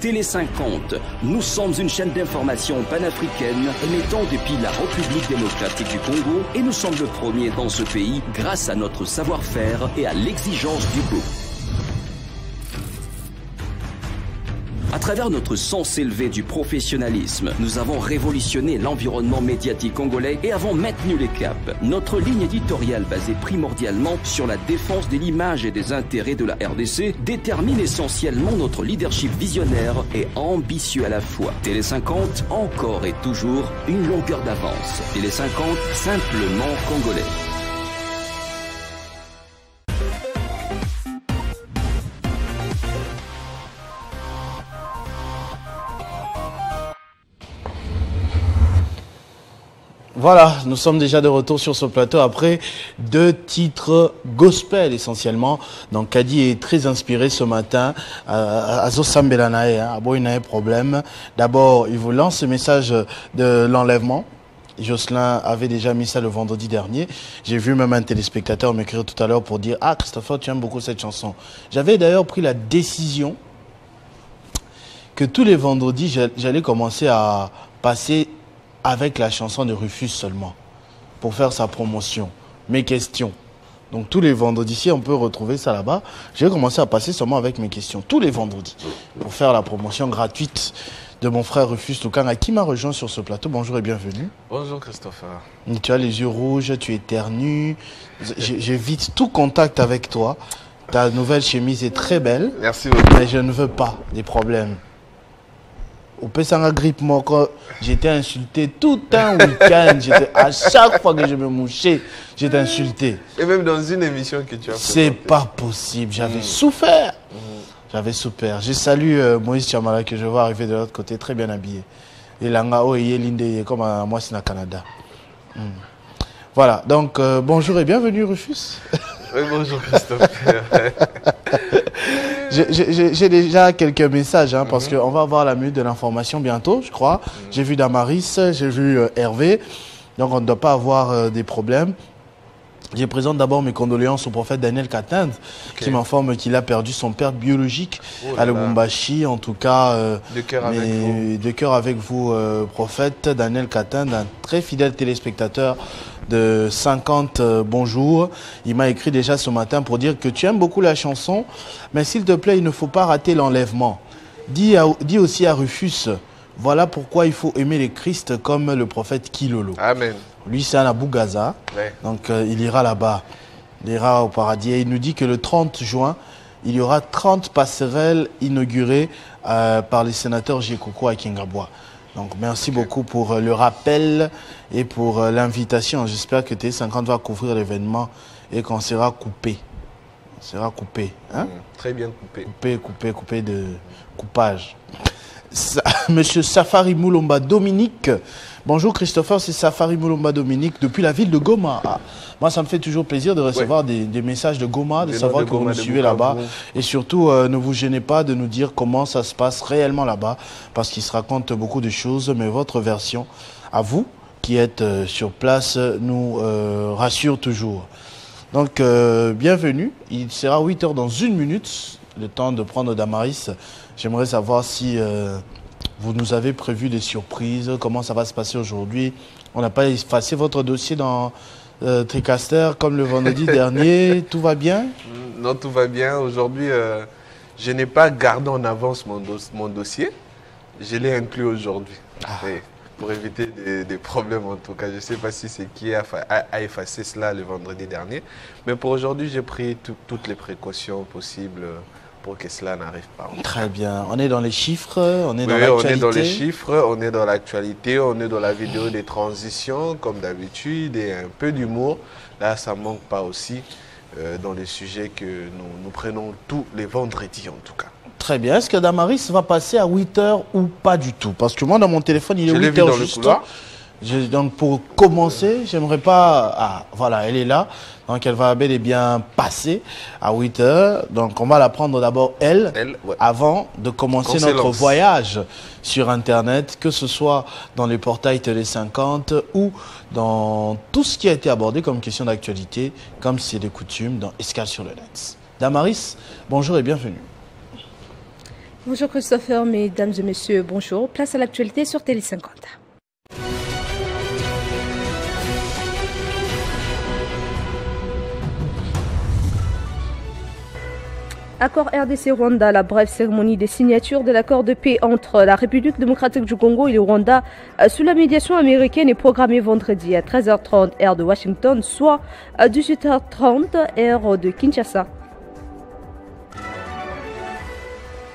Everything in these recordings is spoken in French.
Télé 50, nous sommes une chaîne d'information panafricaine émettant depuis la République démocratique du Congo et nous sommes le premier dans ce pays grâce à notre savoir-faire et à l'exigence du beau. À travers notre sens élevé du professionnalisme, nous avons révolutionné l'environnement médiatique congolais et avons maintenu les caps. Notre ligne éditoriale basée primordialement sur la défense de l'image et des intérêts de la RDC détermine essentiellement notre leadership visionnaire et ambitieux à la fois. Télé 50, encore et toujours, une longueur d'avance. Télé 50, simplement congolais. Voilà, nous sommes déjà de retour sur ce plateau après 2 titres gospel essentiellement. Donc Kadi est très inspiré ce matin. Azo Sambelanae, un problème. D'abord, il vous lance ce message de l'enlèvement. Jocelyn avait déjà mis ça le vendredi dernier. J'ai vu même un téléspectateur m'écrire tout à l'heure pour dire « Ah, Christopher, tu aimes beaucoup cette chanson ». J'avais d'ailleurs pris la décision que tous les vendredis, j'allais commencer à passer avec la chanson de Rufus seulement, pour faire sa promotion, mes questions. Donc tous les vendredis, si on peut retrouver ça là-bas, j'ai commencé à passer seulement avec mes questions, tous les vendredis, pour faire la promotion gratuite de mon frère Rufus Lukanga, qui m'a rejoint sur ce plateau. Bonjour et bienvenue. Bonjour Christopher. Tu as les yeux rouges, tu éternues, j'évite tout contact avec toi. Ta nouvelle chemise est très belle. Merci beaucoup. Mais je ne veux pas des problèmes. Au Pessanga grippe, moi, quand j'étais insulté tout un week-end, à chaque fois que je me mouchais, j'étais insulté. Et même dans une émission que tu as fait. C'est pas possible, j'avais souffert. J'avais souffert. Je salue Moïse Chamala que je vois arriver de l'autre côté, très bien habillé. Et Langao et Yelinde, comme à moi, c'est au Canada. Voilà, donc bonjour et bienvenue Rufus. Oui, bonjour Christophe. J'ai déjà quelques messages, hein, parce qu'on va avoir la minute de l'information bientôt, je crois. J'ai vu Damaris, j'ai vu Hervé, donc on ne doit pas avoir des problèmes. Je présente d'abord mes condoléances au prophète Daniel Katand, qui m'informe qu'il a perdu son père biologique à Lubumbashi. En tout cas, de cœur avec vous, prophète Daniel Katand, un très fidèle téléspectateur de 50 bonjour. Il m'a écrit déjà ce matin pour dire que tu aimes beaucoup la chanson, mais s'il te plaît, il ne faut pas rater l'enlèvement. Dis aussi à Rufus, voilà pourquoi il faut aimer les Christ comme le prophète Kilolo. Amen. Lui, c'est un Abou Gaza, donc il ira là-bas, il ira au paradis. Et il nous dit que le 30 juin, il y aura 30 passerelles inaugurées par les sénateurs Jekoko à Kingabwa. Donc merci beaucoup pour le rappel et pour l'invitation. J'espère que T50 va couvrir l'événement et qu'on sera coupé. On sera coupé. Hein? Très bien coupé. Coupé de coupage. Monsieur Safari Moulomba Dominique. Bonjour Christopher, c'est Safari Moulomba Dominique depuis la ville de Goma. Ah, moi, ça me fait toujours plaisir de recevoir des messages de Goma, de savoir que vous nous suivez là-bas. Et surtout, ne vous gênez pas de nous dire comment ça se passe réellement là-bas, parce qu'il se raconte beaucoup de choses, mais votre version, à vous, qui êtes sur place, nous rassure toujours. Donc, bienvenue. Il sera 8 h dans 1 minute, le temps de prendre Damaris. J'aimerais savoir si vous nous avez prévu des surprises, comment ça va se passer aujourd'hui. On n'a pas effacé votre dossier dans Tricaster comme le vendredi dernier. Tout va bien? Non, tout va bien. Aujourd'hui, je n'ai pas gardé en avance mon dossier. Je l'ai inclus aujourd'hui. Pour éviter des problèmes en tout cas. Je ne sais pas si c'est qui a effacé cela le vendredi dernier. Mais pour aujourd'hui, j'ai pris toutes les précautions possibles pour que cela n'arrive pas. Très bien. On est dans les chiffres, on est dans On l'actualité. est dans les chiffres, on est dans l'actualité, on est dans la vidéo des transitions, comme d'habitude, et un peu d'humour. Là, ça ne manque pas aussi dans les sujets que nous prenons tous les vendredis, en tout cas. Très bien. Est-ce que Damaris va passer à 8 h ou pas du tout? Parce que moi, dans mon téléphone, il est 8 h juste. Donc, pour commencer, j'aimerais pas... Ah, voilà, elle est là. Donc, elle va bel et bien passer à 8 h. Donc, on va la prendre d'abord, avant de commencer notre voyage sur Internet, que ce soit dans les portails Télé 50 ou dans tout ce qui a été abordé comme question d'actualité, comme c'est de coutume dans Escale sur le net. Damaris, bonjour et bienvenue. Bonjour Christopher, mesdames et messieurs, bonjour. Place à l'actualité sur Télé 50. Accord RDC-Rwanda, la brève cérémonie des signatures de l'accord de paix entre la République démocratique du Congo et le Rwanda sous la médiation américaine est programmée vendredi à 13h30 heure de Washington, soit à 18h30 heure de Kinshasa.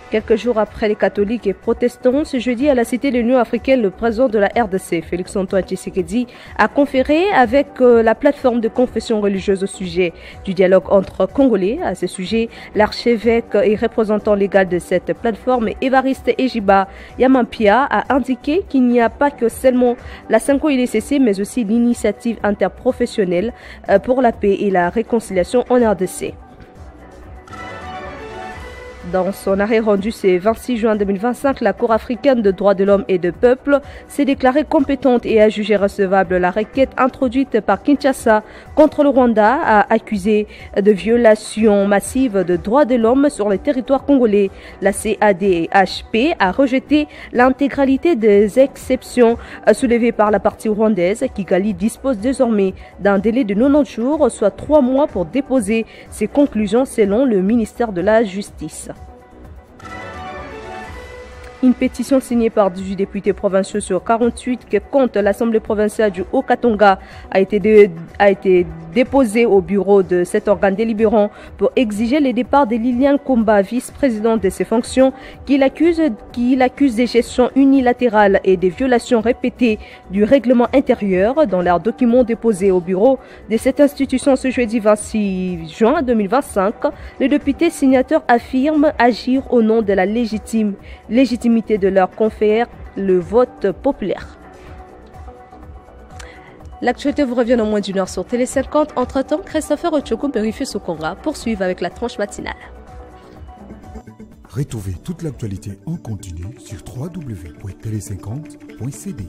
Quelques jours après les catholiques et protestants, ce jeudi à la Cité de l'Union africaine, le président de la RDC, Félix-Antoine Tshisekedi, a conféré avec la plateforme de confession religieuse au sujet du dialogue entre Congolais. À ce sujet, l'archevêque et représentant légal de cette plateforme, Évariste Ejiba Yamampia, a indiqué qu'il n'y a pas que seulement la CNCO-ILCC, mais aussi l'initiative interprofessionnelle pour la paix et la réconciliation en RDC. Dans son arrêt rendu ce 26 juin 2025, la Cour africaine de droits de l'homme et de peuple s'est déclarée compétente et a jugé recevable la requête introduite par Kinshasa contre le Rwanda, a accusé de violations massives de droits de l'homme sur le territoire congolais. La CADHP a rejeté l'intégralité des exceptions soulevées par la partie rwandaise. Kigali dispose désormais d'un délai de 90 jours, soit 3 mois pour déposer ses conclusions selon le ministère de la Justice. Une pétition signée par 18 députés provinciaux sur 48 que compte l'Assemblée provinciale du Haut-Katanga a été déposée au bureau de cet organe délibérant pour exiger le départ de Liliane Komba, vice-présidente de ses fonctions, qu'il accuse des gestions unilatérales et des violations répétées du règlement intérieur. Dans leurs documents déposés au bureau de cette institution ce jeudi 26 juin 2025, les députés signataires affirment agir au nom de la légitimité de leur confère le vote populaire. L'actualité vous revient en moins d'une heure sur Télé 50. Entre-temps, Christopher Ochoko et Rufus Okonga poursuivent avec la tranche matinale. Retrouvez toute l'actualité en continu sur www.tele50.cd.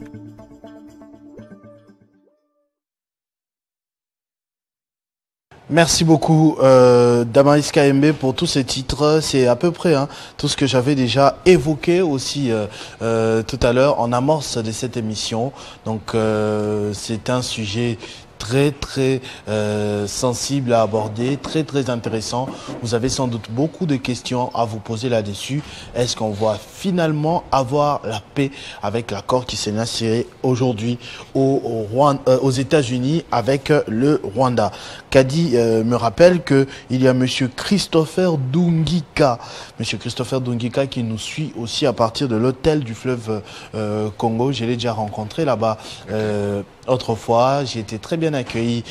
Merci beaucoup Damaris KMB pour tous ces titres. C'est à peu près tout ce que j'avais déjà évoqué aussi tout à l'heure en amorce de cette émission. Donc c'est un sujet très sensible à aborder, très intéressant. Vous avez sans doute beaucoup de questions à vous poser là-dessus. Est-ce qu'on va finalement avoir la paix avec l'accord qui s'est signé aujourd'hui aux États-Unis avec le Rwanda? Kadi me rappelle que il y a monsieur Christopher Dungika qui nous suit aussi à partir de l'hôtel du fleuve Congo. Je l'ai déjà rencontré là-bas autrefois. J'ai été très bien accueilli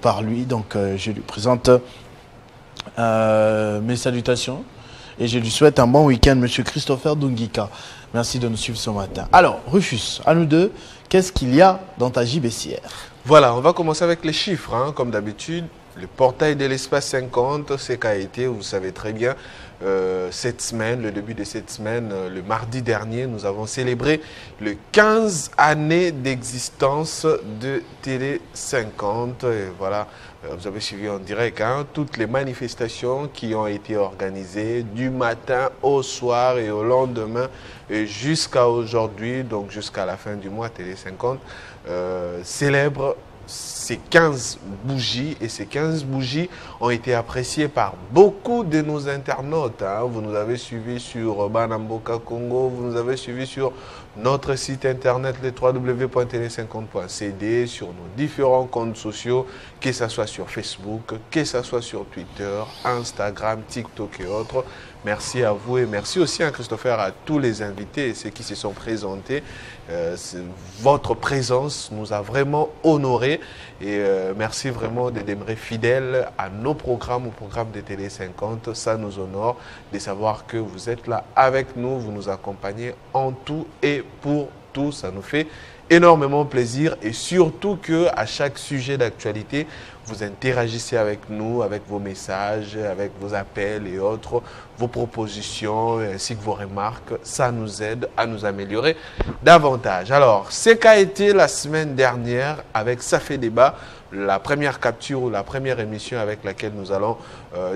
par lui, donc je lui présente mes salutations et je lui souhaite un bon week-end, monsieur Christopher Dungika. Merci de nous suivre ce matin. Alors, Rufus, à nous deux, qu'est-ce qu'il y a dans ta JBCR? Voilà, on va commencer avec les chiffres, comme d'habitude. Le portail de l'espace 50, c'est qu'a été, vous savez très bien, cette semaine, le début de cette semaine, le mardi dernier, nous avons célébré le 15 années d'existence de Télé 50. Et voilà, vous avez suivi en direct toutes les manifestations qui ont été organisées du matin au soir et au lendemain et jusqu'à aujourd'hui, donc jusqu'à la fin du mois. Télé 50 célèbre ces 15 bougies, et ces 15 bougies ont été appréciées par beaucoup de nos internautes. Vous nous avez suivis sur Banamboka Congo, vous nous avez suivis sur notre site internet, le www.tele50.cd, sur nos différents comptes sociaux, que ce soit sur Facebook, que ce soit sur Twitter, Instagram, TikTok et autres. Merci à vous et merci aussi à Christopher, à tous les invités et ceux qui se sont présentés. Votre présence nous a vraiment honorés et merci vraiment de demeurer fidèles à nos programmes, au programme de Télé 50. Ça nous honore de savoir que vous êtes là avec nous, vous nous accompagnez en tout et pour tout. Ça nous fait énormément plaisir et surtout que à chaque sujet d'actualité, vous interagissez avec nous, avec vos messages, avec vos appels et autres, vos propositions ainsi que vos remarques. Ça nous aide à nous améliorer davantage. Alors, ce qu'a été la semaine dernière avec Ça fait débat, la première capture ou la première émission avec laquelle nous allons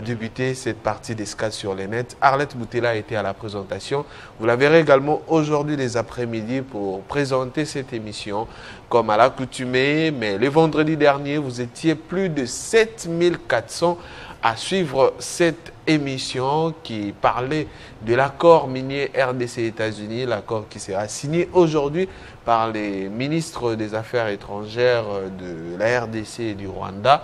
débuter cette partie d'Escale sur les nets. Arlette Boutella était à la présentation. Vous la verrez également aujourd'hui les après-midi pour présenter cette émission comme à l'accoutumée. Mais le vendredi dernier, vous étiez plus de 7400 à suivre cette émission qui parlait de l'accord minier RDC-États-Unis, l'accord qui sera signé aujourd'hui par les ministres des Affaires étrangères de la RDC et du Rwanda.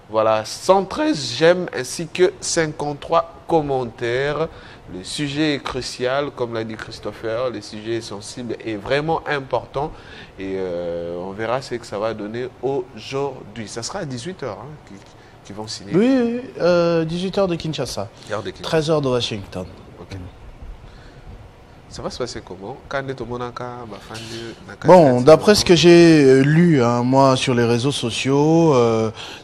Voilà, 113 j'aime ainsi que 53 commentaires. Le sujet est crucial, comme l'a dit Christopher, le sujet est sensible et vraiment important. Et on verra ce que ça va donner aujourd'hui. Ça sera à 18h qui vont signer. Oui, 18h de Kinshasa, 13h de Washington. Okay. Ça va se passer comment? Bon, d'après ce que j'ai lu, moi, sur les réseaux sociaux,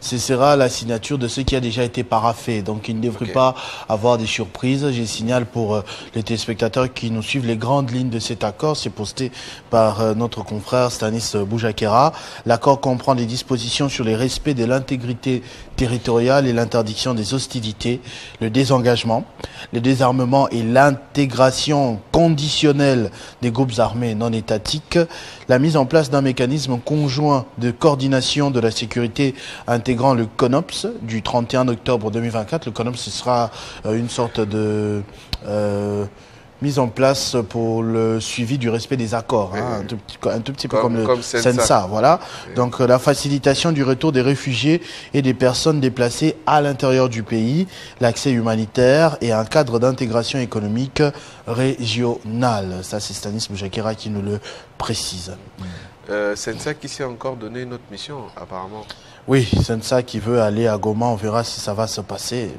ce sera la signature de ce qui a déjà été paraphé. Donc, il ne devrait pas avoir des surprises. Je signale pour les téléspectateurs qui nous suivent les grandes lignes de cet accord. C'est posté par notre confrère Stanis Boujakera. L'accord comprend des dispositions sur les respects de l'intégrité territoriale et l'interdiction des hostilités, le désengagement, le désarmement et l'intégration conditionnelle des groupes armés non étatiques, la mise en place d'un mécanisme conjoint de coordination de la sécurité intégrant le CONOPS du 31 octobre 2024. Le CONOPS, ce sera une sorte de mise en place pour le suivi du respect des accords, un tout petit peu comme le SENSA. Voilà. Donc la facilitation du retour des réfugiés et des personnes déplacées à l'intérieur du pays, l'accès humanitaire et un cadre d'intégration économique régional. Ça, c'est Stanis Boujakera qui nous le précise. SENSA qui s'est encore donné une autre mission, apparemment. Oui, SENSA qui veut aller à Goma. On verra si ça va se passer.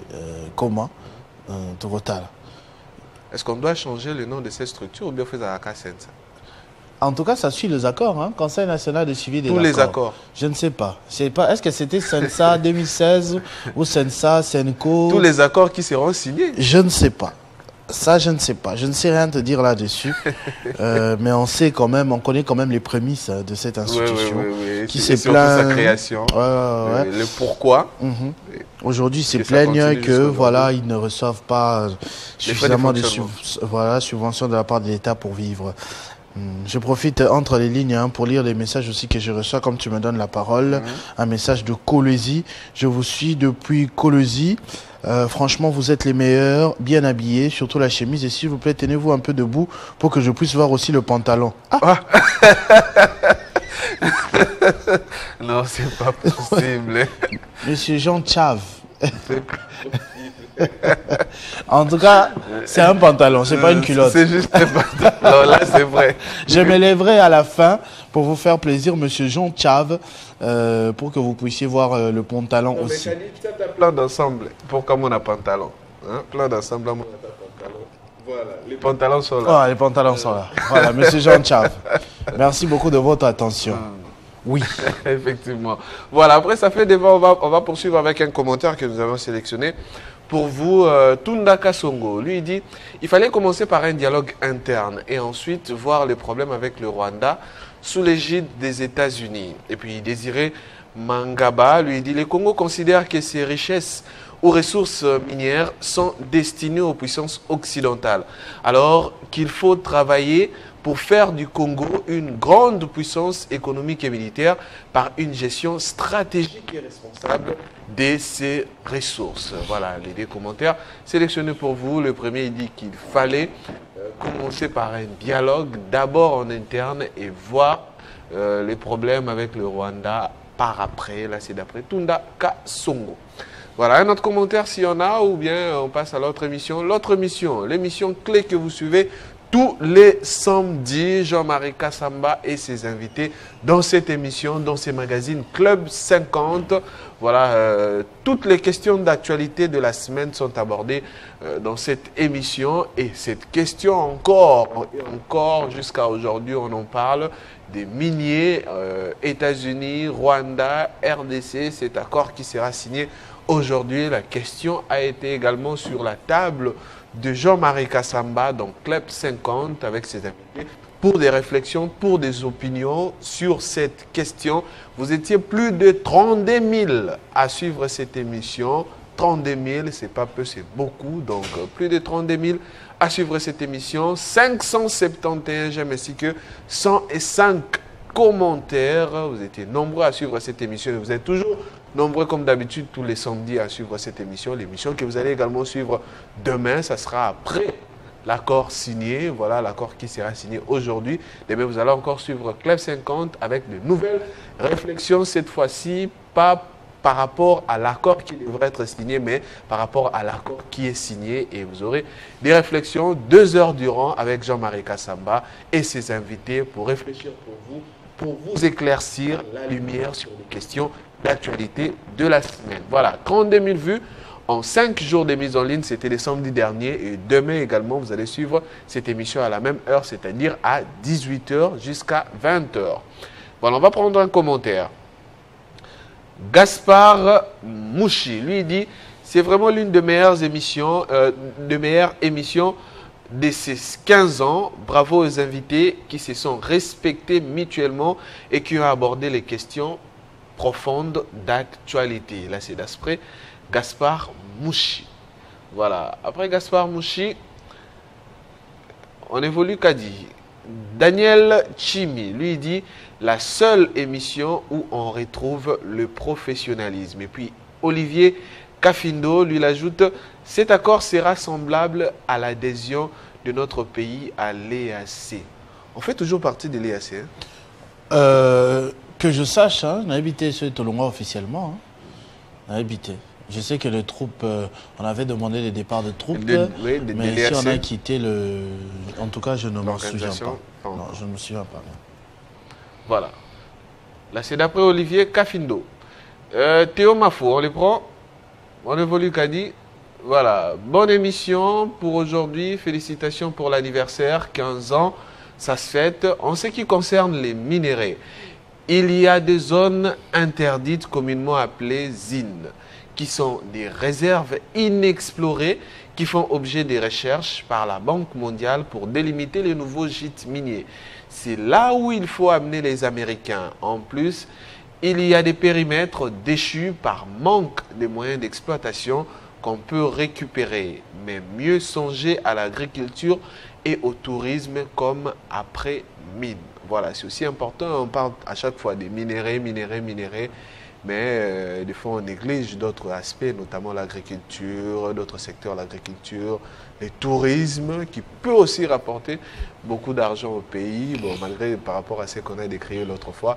Comment total. Est-ce qu'on doit changer le nom de cette structure ou bien faire un SENSA? En tout cas, ça suit les accords, Conseil national de suivi des accords. Tous les accords. Je ne sais pas. Est-ce que c'était SENSA 2016 ou SENSA, SENCO? Tous les accords qui seront signés. Je ne sais pas. Ça, je ne sais pas. Je ne sais rien te dire là-dessus. Mais on sait quand même, on connaît quand même les prémices de cette institution qui se plaint. Sa création. Le pourquoi. Aujourd'hui, ils se plaignent que voilà, ils ne reçoivent pas suffisamment de subventions de la part de l'État pour vivre. Je profite entre les lignes pour lire les messages aussi que je reçois, comme tu me donnes la parole. Un message de Colosie. Je vous suis depuis Colosie. Franchement, vous êtes les meilleurs, bien habillés, surtout la chemise. Et s'il vous plaît, tenez-vous un peu debout pour que je puisse voir aussi le pantalon. Non, c'est pas possible. Monsieur Jean Tchave. En tout cas, c'est un pantalon, c'est pas une culotte. C'est juste un pantalon, là c'est vrai. Je me lèverai à la fin pour vous faire plaisir, monsieur Jean Tchave, pour que vous puissiez voir le pantalon aussi. Mais tu as plein d'ensemble. Pourquoi on a pantalon, plein d'ensemble, on a pantalon. Voilà, les pantalons sont là. Les pantalons sont là. Voilà, monsieur Jean Tchave. Merci beaucoup de votre attention. Oui. Effectivement. Voilà, après ça fait débat, on va poursuivre avec un commentaire que nous avons sélectionné. Pour vous, Tundaka Songo, lui il dit il fallait commencer par un dialogue interne et ensuite voir les problèmes avec le Rwanda sous l'égide des États-Unis. Et puis Désiré Mangaba, lui il dit le Congo considère que ses richesses ou ressources minières sont destinées aux puissances occidentales. Alors qu'il faut travailler pour faire du Congo une grande puissance économique et militaire par une gestion stratégique et responsable de ses ressources. Voilà les deux commentaires sélectionnés pour vous. Le premier, il dit qu'il fallait commencer par un dialogue d'abord en interne et voir les problèmes avec le Rwanda par après. Là, c'est d'après Tundaka Songo. Voilà, un autre commentaire s'il y en a, ou bien on passe à l'autre émission. L'autre émission, l'émission clé que vous suivez tous les samedis, Jean-Marie Kassamba et ses invités dans cette émission, dans ces magazines Club 50. Voilà, toutes les questions d'actualité de la semaine sont abordées dans cette émission. Et cette question encore jusqu'à aujourd'hui, on en parle des miniers, États-Unis, Rwanda, RDC, cet accord qui sera signé aujourd'hui. La question a été également sur la table de Jean-Marie Kassamba, donc Club 50, avec ses invités, pour des réflexions, pour des opinions sur cette question. Vous étiez plus de 32 000 à suivre cette émission. 32 000, c'est pas peu, c'est beaucoup. Donc, plus de 32 000 à suivre cette émission. 571 j'aime ainsi que 105 commentaires. Vous étiez nombreux à suivre cette émission. Vous êtes toujours nombreux comme d'habitude tous les samedis à suivre cette émission. L'émission que vous allez également suivre demain, ça sera après l'accord signé. Voilà l'accord qui sera signé aujourd'hui. Demain, vous allez encore suivre Club 50 avec de nouvelles réflexions. Cette fois-ci, pas par rapport à l'accord qui devrait être signé, mais par rapport à l'accord qui est signé. Et vous aurez des réflexions 2 heures durant avec Jean-Marie Kassamba et ses invités pour réfléchir pour vous éclaircir la lumière sur les questions d'actualité de la semaine. Voilà, 32 000 vues en 5 jours de mise en ligne, c'était le samedi dernier. Et demain également, vous allez suivre cette émission à la même heure, c'est-à-dire à 18 h jusqu'à 20 h. Voilà, on va prendre un commentaire. Gaspard Mouchi, lui, dit c'est vraiment l'une des meilleures émissions, de ces 15 ans. Bravo aux invités qui se sont respectés mutuellement et qui ont abordé les questions profondes d'actualité. Là, c'est d'après Gaspard Mouchi. Voilà. Après Gaspard Mouchi, on évolue Kadi. Daniel Chimi, lui, dit la seule émission où on retrouve le professionnalisme. Et puis Olivier Kafindo, lui, l'ajoute cet accord sera semblable à l'adhésion de notre pays à l'EAC. On fait toujours partie de l'EAC. Que je sache, on a habité ce Tolonga officiellement. On a habité. Je sais que les troupes, on avait demandé le départ de troupes, mais si on a quitté le... En tout cas, je ne m'en souviens pas. Non, je ne me souviens pas. Non. Voilà. Là, c'est d'après Olivier Kafindo. Théo Mafou, on les prend. On évolue Kadi. Voilà. Bonne émission pour aujourd'hui. Félicitations pour l'anniversaire. 15 ans, ça se fête. En ce qui concerne les minéraux, il y a des zones interdites communément appelées ZIN, qui sont des réserves inexplorées qui font objet des recherches par la Banque mondiale pour délimiter les nouveaux gîtes miniers. C'est là où il faut amener les Américains. En plus, il y a des périmètres déchus par manque de moyens d'exploitation qu'on peut récupérer. Mais mieux songer à l'agriculture et au tourisme comme après mine. Voilà, c'est aussi important. On parle à chaque fois des minéraux, mais des fois on néglige d'autres aspects, notamment l'agriculture, d'autres secteurs, l'agriculture, le tourisme, qui peut aussi rapporter beaucoup d'argent au pays, bon, malgré par rapport à ce qu'on a décrit l'autre fois,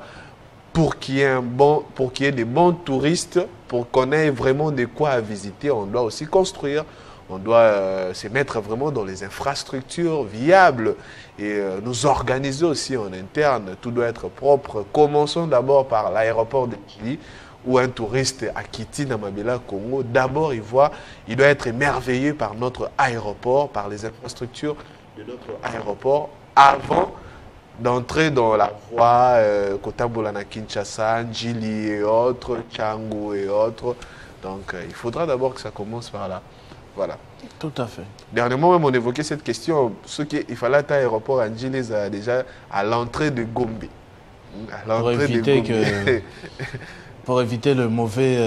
pour qu'il y ait des bons touristes, pour qu'on ait vraiment de quoi à visiter, on doit aussi construire. On doit se mettre vraiment dans les infrastructures viables et nous organiser aussi en interne. Tout doit être propre. Commençons d'abord par l'aéroport de Kili, où un touriste à Kiti, Namabela, Congo, d'abord il doit être émerveillé par notre aéroport, par les infrastructures de notre aéroport, avant d'entrer dans la voie Kotambolana Kinshasa, Njili et autres, Tchangu et autres. Donc il faudra d'abord que ça commence par là. Voilà. Tout à fait. Dernièrement, même, on évoquait cette question. Il fallait être à l'aéroport à Njili déjà à l'entrée de Gombe. Pour éviter le mauvais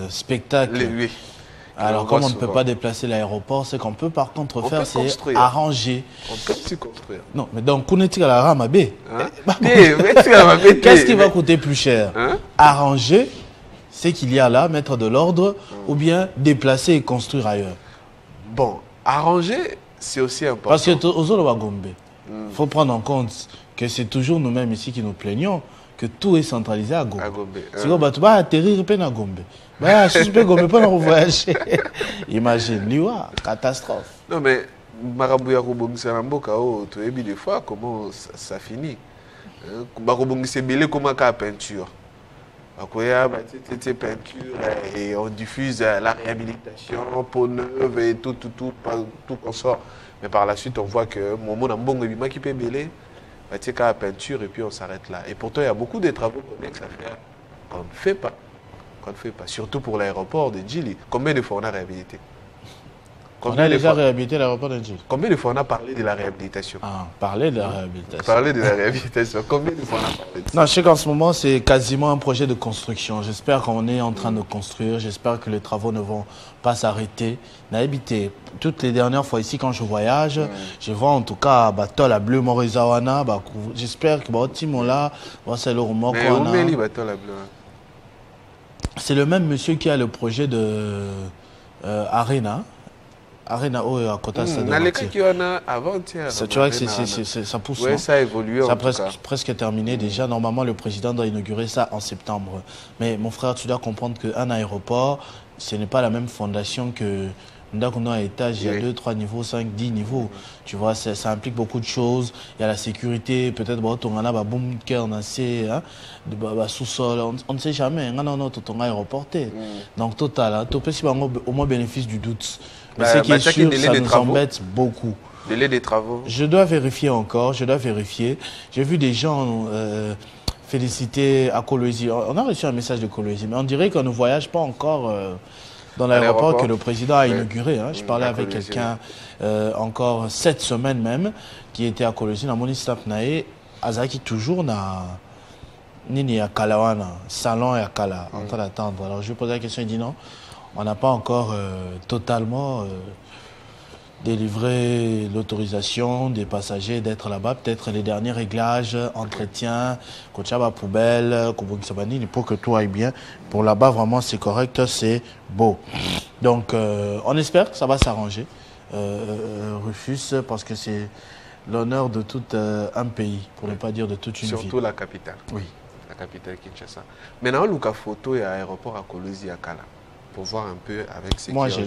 spectacle. Oui. Alors, comme on ne peut pas déplacer l'aéroport, ce qu'on peut par contre faire, c'est arranger. On peut aussi construire. Non, mais donc, Kounetika la Ramabé. Qu'est-ce qui va coûter plus cher? Arranger ce qu'il y a là, mettre de l'ordre, ou bien déplacer et construire ailleurs. Bon, arranger, c'est aussi important. Parce que il faut prendre en compte que c'est toujours nous-mêmes ici qui nous plaignons que tout est centralisé à Gombe. Si on va atterrir à Gombe, imagine, liwa, catastrophe. Non mais, Marabouya Robongisa Namboka, tu as vu des fois comment ça finit. Marabongisa Belé comme la peinture. Peinture et on diffuse la réhabilitation, peau neuve et tout consort. Mais par la suite, on voit que mon monde a bon qui peut belé, la peinture et puis on s'arrête là. Et pourtant, il y a beaucoup de travaux connexes à faire qu'on ne fait pas. Surtout pour l'aéroport de Djili. Combien de fois on a réhabilité? On a déjà réhabilité l'aéroport d'Angers. Combien de fois on a parlé de la réhabilitation? Parler de la réhabilitation. Parler de la réhabilitation. Combien de fois on a parlé de ça? Non, je sais qu'en ce moment, c'est quasiment un projet de construction. J'espère qu'on est en train de construire. J'espère que les travaux ne vont pas s'arrêter. N'habitez. Toutes les dernières fois ici, quand je voyage, je vois en tout cas la bleue Morizawana. J'espère que Timon là, c'est le remords qu'on a. C'est le même monsieur qui a le projet de Arena. Arena à côté de ça. Tu vois que ça pousse. Oui, ça a évolué. Ça a presque terminé déjà. Normalement, le président doit inaugurer ça en septembre. Mais mon frère, tu dois comprendre qu'un aéroport, ce n'est pas la même fondation que un étage. Il y a 2, 3 niveaux, 5, 10 niveaux. Tu vois, ça implique beaucoup de choses. Il y a la sécurité, peut-être on a boum sous-sol. On ne sait jamais. On a aéroporté. Donc total, tu peux au moins bénéfice du doute. Mais ce qui est sûr, ça nous embête beaucoup. Délai des travaux. Je dois vérifier encore, J'ai vu des gens féliciter à Kolwezi. On a reçu un message de Kolwezi, mais on dirait qu'on ne voyage pas encore dans l'aéroport que le président a inauguré. Je parlais avec quelqu'un encore cette semaine même, qui était à Kolwezi, dans mon Islam Nae, Azaki toujours na Nini à Kalawana, salon et à Kala, en train d'attendre. Alors je lui ai posé la question, il dit non. On n'a pas encore totalement délivré l'autorisation des passagers d'être là-bas. Peut-être les derniers réglages, entretien, Kochaba poubelle, pour que tout aille bien. Pour là-bas, vraiment, c'est correct, c'est beau. Donc, on espère que ça va s'arranger, Rufus, parce que c'est l'honneur de tout un pays, pour ne pas dire de toute une ville. Surtout la capitale. Oui. La capitale Kinshasa. Maintenant, Luka Photo et aéroport à Kolwezi à Kala. Pour voir un peu avec ce moi, j'ai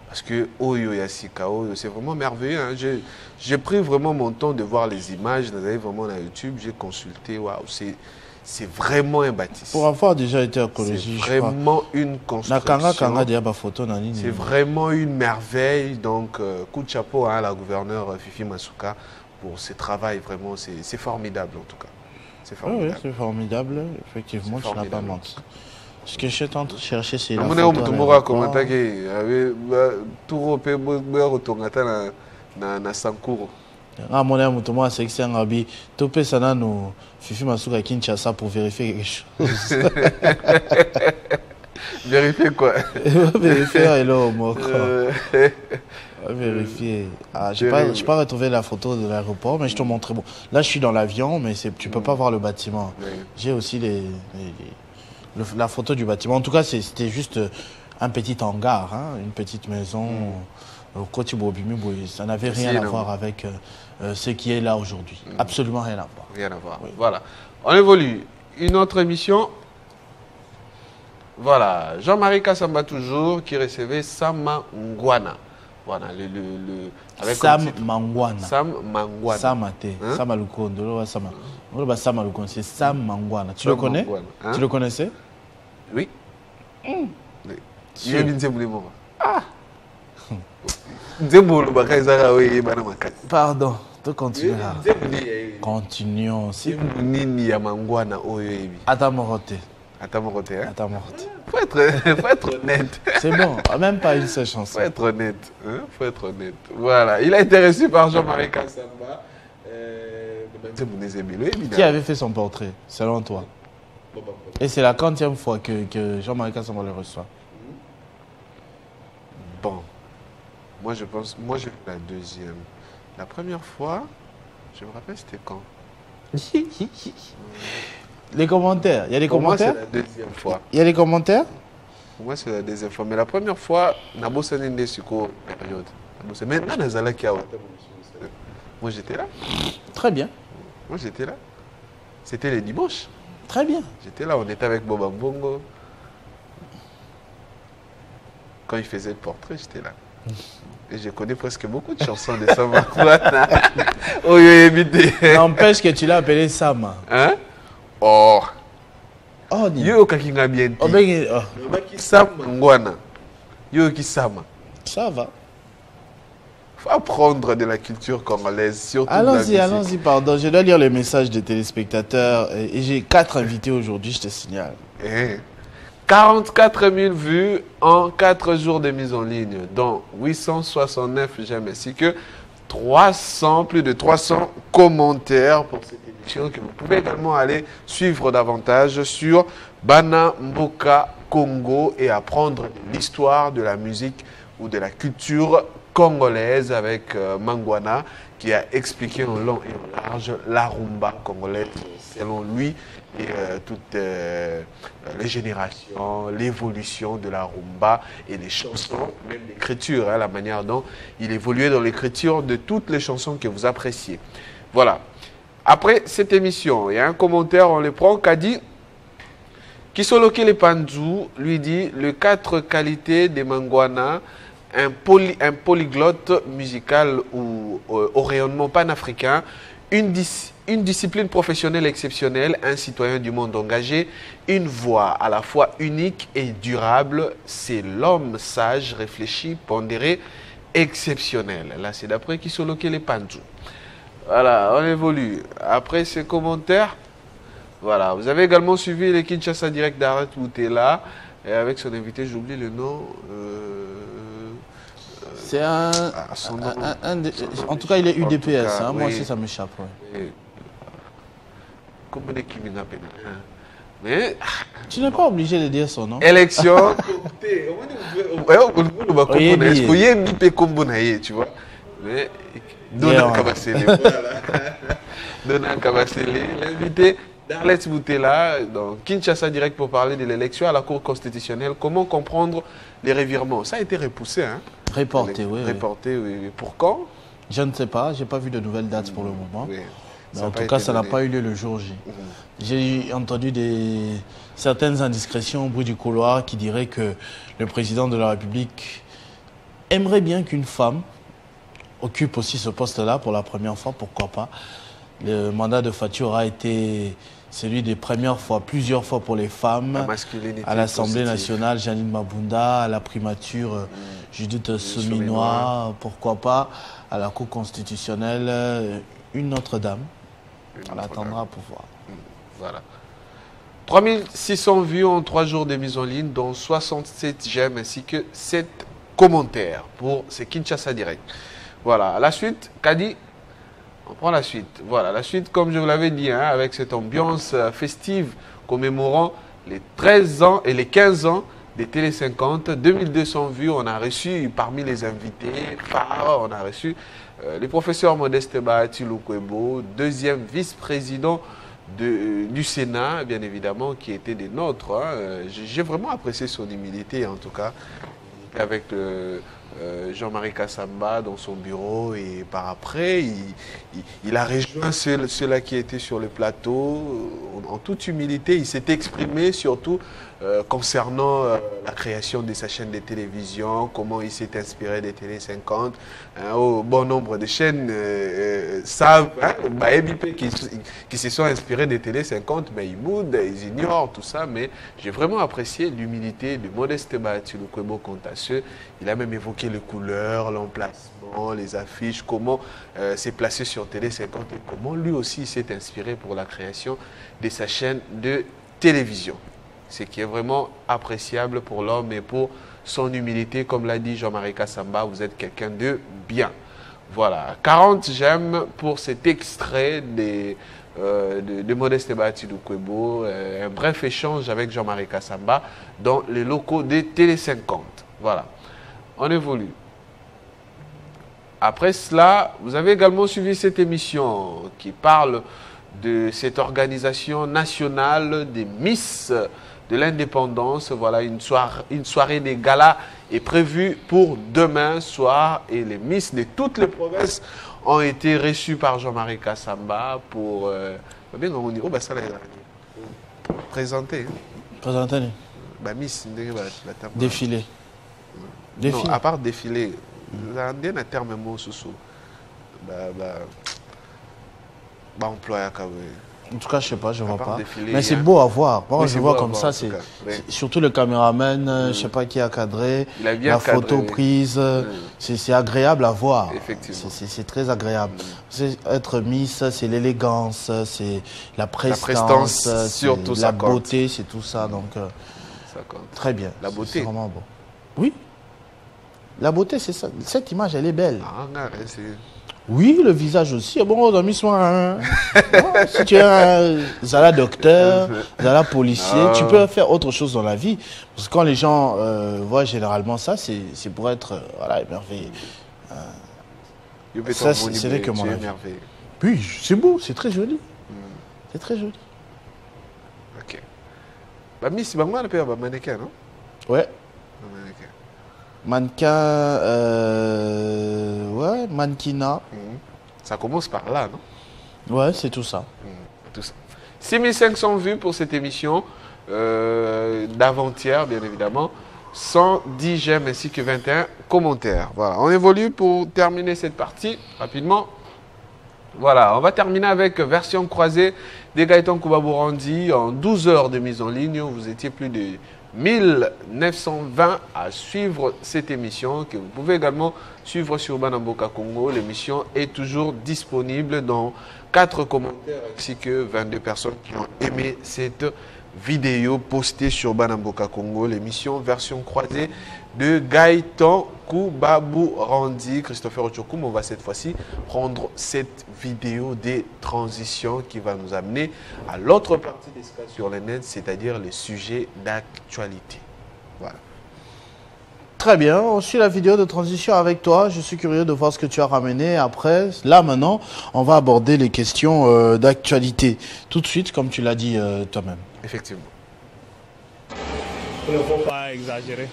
Parce que Oyo Yasika, c'est vraiment merveilleux. Hein. J'ai pris vraiment mon temps de voir les images. Vous avez vraiment sur YouTube, j'ai consulté. Waouh, c'est vraiment un bâtisse. Pour avoir déjà été à Kolwezi, c'est vraiment une construction. C'est vraiment une merveille. Donc, coup de chapeau à la gouverneure Fifi Masuka pour ce travail. Vraiment, c'est formidable en tout cas. C'est formidable. Oui, c'est formidable. Effectivement, tu n'as pas menti. Ce que je suis en train de chercher, c'est la photo. Mon ami, c'est que c'est un rabi. Topé sana no Fifi Masuka Kinshasa pour vérifier quelque chose. Vérifier quoi? Vérifier hello moko. Vérifier. Je n'ai pas retrouvé la photo de l'aéroport, mais je te montrerai. Bon, là, je suis dans l'avion, mais tu ne peux pas voir le bâtiment. J'ai aussi la photo du bâtiment. En tout cas, c'était juste un petit hangar, une petite maison. Ça n'avait rien à voir avec ce qui est là aujourd'hui. Absolument rien à voir. Rien à voir. Oui. Voilà. On évolue. Une autre émission. Voilà. Jean-Marie Kassamba toujours qui recevait Sam Mangwana. Voilà. Avec Sam Mangwana. Sam Mangwana. Samate. Samalukondo. Samalukondo. C'est Sam Mangwana. Tu le connais? Tu le connaissais? Oui. Pardon, tu continues là. Continuons. Faut être honnête. C'est bon, même pas une seule chanson. Faut être honnête. Faut être honnête. Voilà, il a été reçu par Jean-Marie Kassamba. Qui avait fait son portrait, selon toi? Et c'est la 40e fois que Jean-Marie Kassamba le reçoit. Bon, moi j'ai vu la deuxième. La première fois, je me rappelle c'était quand? Les commentaires, il y a des commentaires? Pour moi c'est la deuxième fois. Il y a des commentaires? Pour moi c'est la deuxième fois, mais la première fois, Nabo Senende Suko, période. Mais moi j'étais là. Très bien. Moi j'étais là. C'était les dimanches. Très bien. J'étais là, on était avec Boba Mbongo. Quand il faisait le portrait, j'étais là. Et je connais presque beaucoup de chansons de Sam Mangwana. N'empêche que tu l'as appelé Sam. Hein? Oh. Oh, yo kakinga bien. Oh, ben, oh. Sam Mangwana. Yo ki Sama. Ça va. Faut apprendre de la culture congolaise, surtout. Allons-y, pardon. Je dois lire les messages des téléspectateurs. Et j'ai 4 invités aujourd'hui, je te signale. 44 000 vues en 4 jours de mise en ligne, dont 869 j'aime, ainsi que plus de 300 commentaires pour cette émission que vous pouvez également aller suivre davantage sur Bana Mboka Congo et apprendre l'histoire de la musique ou de la culture congolaise avec Mangwana qui a expliqué en long et en large la rumba congolaise selon lui et toutes les générations, l'évolution de la rumba et les chansons, même l'écriture, hein, la manière dont il évoluait dans l'écriture de toutes les chansons que vous appréciez. Voilà. Après cette émission, il y a un commentaire, on le prend, qu'a dit Kisoloke Le Panzou lui dit les 4 qualités de Mangwana, un polyglotte musical ou au rayonnement panafricain, une discipline professionnelle exceptionnelle, un citoyen du monde engagé, une voix à la fois unique et durable, c'est l'homme sage, réfléchi, pondéré, exceptionnel. Là, c'est d'après Kisoloke Le Panzou. Voilà, on évolue. Après ces commentaires, voilà, vous avez également suivi les Kinshasa Direct d'Arrête Boutela et avec son invité, j'oublie le nom. C'est un, en tout cas, il est UDPS. Hein, oui. Moi aussi, ça m'échappe. Ouais. Mais tu n'es pas obligé de dire son nom. Élection. Tu vois. Mais Donald Kabasele. Donald Kabasele, l'invité d'Arlette Boutela dans Kinshasa Direct pour parler de l'élection à la Cour constitutionnelle. Comment comprendre les revirements? Ça a été repoussé, hein? Reporté, oui. Reporté, oui. Pour quand? Je ne sais pas. Je n'ai pas vu de nouvelles dates pour le moment. Oui. Mais en tout cas, ça n'a pas eu lieu le jour J. J'ai entendu certaines indiscrétions au bruit du couloir qui diraient que le président de la République aimerait bien qu'une femme occupe aussi ce poste-là pour la première fois, pourquoi pas. Le mandat de Fatou aura été celui des premières fois, plusieurs fois pour les femmes, à l'Assemblée nationale, Janine Mabunda, à la primature, Judith Souminois, pourquoi pas, à la Cour constitutionnelle, une autre dame. On attendra pour voir. Voilà. 3600 vues en 3 jours de mise en ligne, dont 67 j'aime ainsi que 7 commentaires pour ces Kinshasa Direct. Voilà. La suite, Kadi. On prend la suite. Voilà, la suite, comme je vous l'avais dit, hein, avec cette ambiance festive commémorant les 13 ans et les 15 ans des Télé 50. 2200 vues, on a reçu parmi les invités phares, on a reçu le professeur Modeste Bahati Lukwebo, deuxième vice-président du Sénat, bien évidemment, qui était des nôtres. Hein. J'ai vraiment apprécié son humilité, en tout cas, avec Jean-Marie Kassamba dans son bureau et par après, il a rejoint ceux-là qui étaient sur le plateau. En toute humilité, il s'est exprimé surtout concernant la création de sa chaîne de télévision, comment il s'est inspiré des Télé 50. Bon nombre de chaînes savent, hein, qui se sont inspirés des Télé 50, mais ils moudent, ils ignorent tout ça. Mais j'ai vraiment apprécié l'humilité de Modeste Bahati Lukwebo quant à ceux. Il a même évoqué les couleurs, l'emplacement, les affiches, comment s'est placé sur Télé 50 et comment lui aussi s'est inspiré pour la création de sa chaîne de télévision. Ce qui est vraiment appréciable pour l'homme et pour son humilité. Comme l'a dit Jean-Marie Kassamba, vous êtes quelqu'un de bien. Voilà, 40 j'aime pour cet extrait de Modeste Bahati Lukwebo, un bref échange avec Jean-Marie Kassamba dans les locaux des Télé 50. Voilà, on évolue. Après cela, vous avez également suivi cette émission qui parle de cette organisation nationale des Miss de l'indépendance. Voilà, une soirée des galas est prévue pour demain soir et les Miss de toutes les provinces ont été reçues par Jean-Marie Kassamba pour présenter. Présenter. Miss défilé. Non, à part défilé, un terme mot sous emploi. En tout cas, je ne sais pas, je ne vois pas. Mais c'est beau à voir. Moi, je vois comme ça, c'est surtout le caméraman, je ne sais pas qui a cadré, la photo prise, c'est agréable à voir. C'est très agréable. Être Miss, c'est l'élégance, c'est la prestance, surtout la beauté, c'est tout ça. Donc, ça compte. Très bien. La beauté. C'est vraiment bon. Oui. La beauté, c'est ça. Cette image, elle est belle. Ah, regarde, c'est... Oui, le visage aussi. Bon, on a mis soin. Si tu es un Zala docteur, Zala policier, tu peux faire autre chose dans la vie. Parce que quand les gens voient généralement ça, c'est pour être voilà, émerveillé. Ça, c'est vrai que mon avis. Oui, c'est beau, c'est très joli. C'est très joli. Ok. Bah, Miss, bah, moi, on peut avoir mannequin, non? Ouais. Mannequin, ouais, mannequinat. Ça commence par là, non? Ouais, c'est tout ça. Tout ça. 6500 vues pour cette émission d'avant-hier, bien évidemment. 110 j'aime ainsi que 21 commentaires. Voilà, on évolue pour terminer cette partie rapidement. Voilà, on va terminer avec version croisée des Gaëtan Koubabourandi en 12 heures de mise en ligne. Vous étiez plus de 1920 à suivre cette émission que vous pouvez également suivre sur Banamboka Congo. L'émission est toujours disponible dans 4 commentaires ainsi que 22 personnes qui ont aimé cette vidéo postée sur Banamboka Congo. L'émission version croisée de Gaëtan Koubabourandi. Christopher Ochokoum, on va cette fois-ci prendre cette vidéo des transitions qui va nous amener à l'autre partie des Scats sur le net, c'est-à-dire les sujets d'actualité. Voilà. Très bien, on suit la vidéo de transition avec toi. Je suis curieux de voir ce que tu as ramené. Après, là maintenant, on va aborder les questions d'actualité. Tout de suite, comme tu l'as dit toi-même. Effectivement. Il ne faut pas exagérer.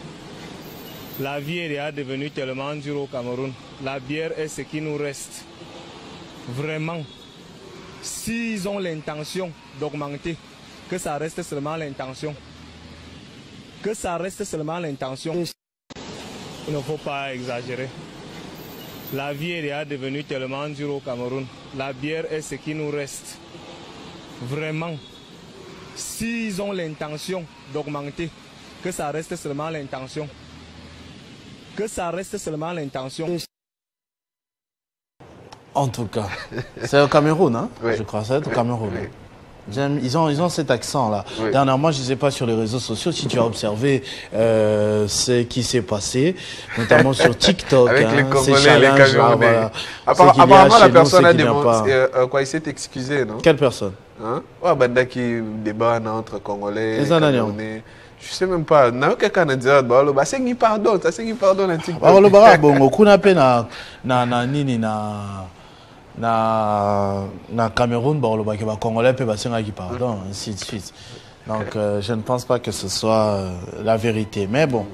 La vie est déjà devenue tellement dure au Cameroun. La bière est ce qui nous reste. Vraiment. S'ils ont l'intention d'augmenter, que ça reste seulement l'intention. Que ça reste seulement l'intention. Il ne faut pas exagérer. La vie est déjà devenue tellement dure au Cameroun. La bière est ce qui nous reste. Vraiment. S'ils ont l'intention d'augmenter, que ça reste seulement l'intention. Que ça reste seulement l'intention. En tout cas, c'est au Cameroun, hein, oui. Je crois, c'est au Cameroun. Oui. Ils ont cet accent-là. Oui. Dernièrement, je ne sais pas sur les réseaux sociaux si tu as observé ce qui s'est passé, notamment sur TikTok. Avec les Congolais, les Camerounais. Voilà, apparemment, la personne a démontré. Il s'est excusé, non? Quelle personne? Hein? Ouais, Banda qui débat entre Congolais et Camerounais. Je ne sais même pas. Quelqu'un a dit, c'est qui pardon, c'est qui pardon à TikTok. Alors, le bara, bon, on a peine na Cameroun, bon, le Congolais peut passer qui pardon, ainsi de suite. Donc, je ne pense pas que ce soit la vérité. Mais bon,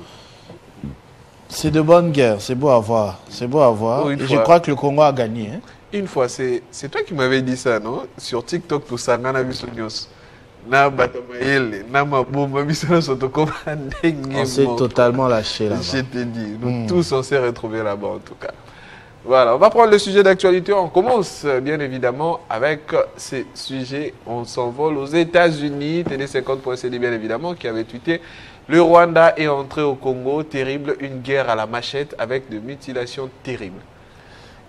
c'est de bonne guerre, c'est beau à voir. C'est beau à voir. Et je crois que le Congo a gagné. Hein. Une fois, c'est toi qui m'avais dit ça, non? Sur TikTok, tout ça, on a vu sur news. On s'est totalement lâché là-bas. Je t'ai dit, nous tous on s'est retrouvés là-bas en tout cas. Voilà, on va prendre le sujet d'actualité. On commence bien évidemment avec ces sujets. On s'envole aux États-Unis. TD50.cd bien évidemment qui avait tweeté: le Rwanda est entré au Congo, terrible, une guerre à la machette avec de mutilations terribles.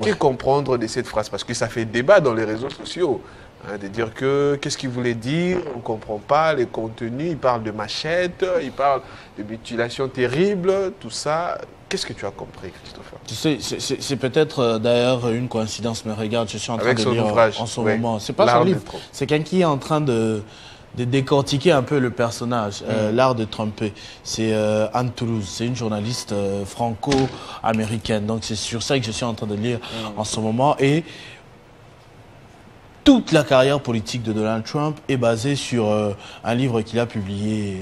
Que comprendre de cette phrase? Parce que ça fait débat dans les réseaux sociaux. Hein, de dire que qu'est-ce qu'il voulait dire, on ne comprend pas les contenus, il parle de machette, il parle de mutilation terrible, tout ça. Qu'est-ce que tu as compris, Christopher? Tu sais, c'est peut-être d'ailleurs une coïncidence, mais regarde, je suis en train de lire ouvrage, en ce moment. C'est pas son livre, c'est quelqu'un qui est en train de décortiquer un peu le personnage, l'art de tromper. C'est Anne Toulouse, c'est une journaliste franco-américaine. Donc c'est sur ça que je suis en train de lire en ce moment. Et toute la carrière politique de Donald Trump est basée sur un livre qu'il a publié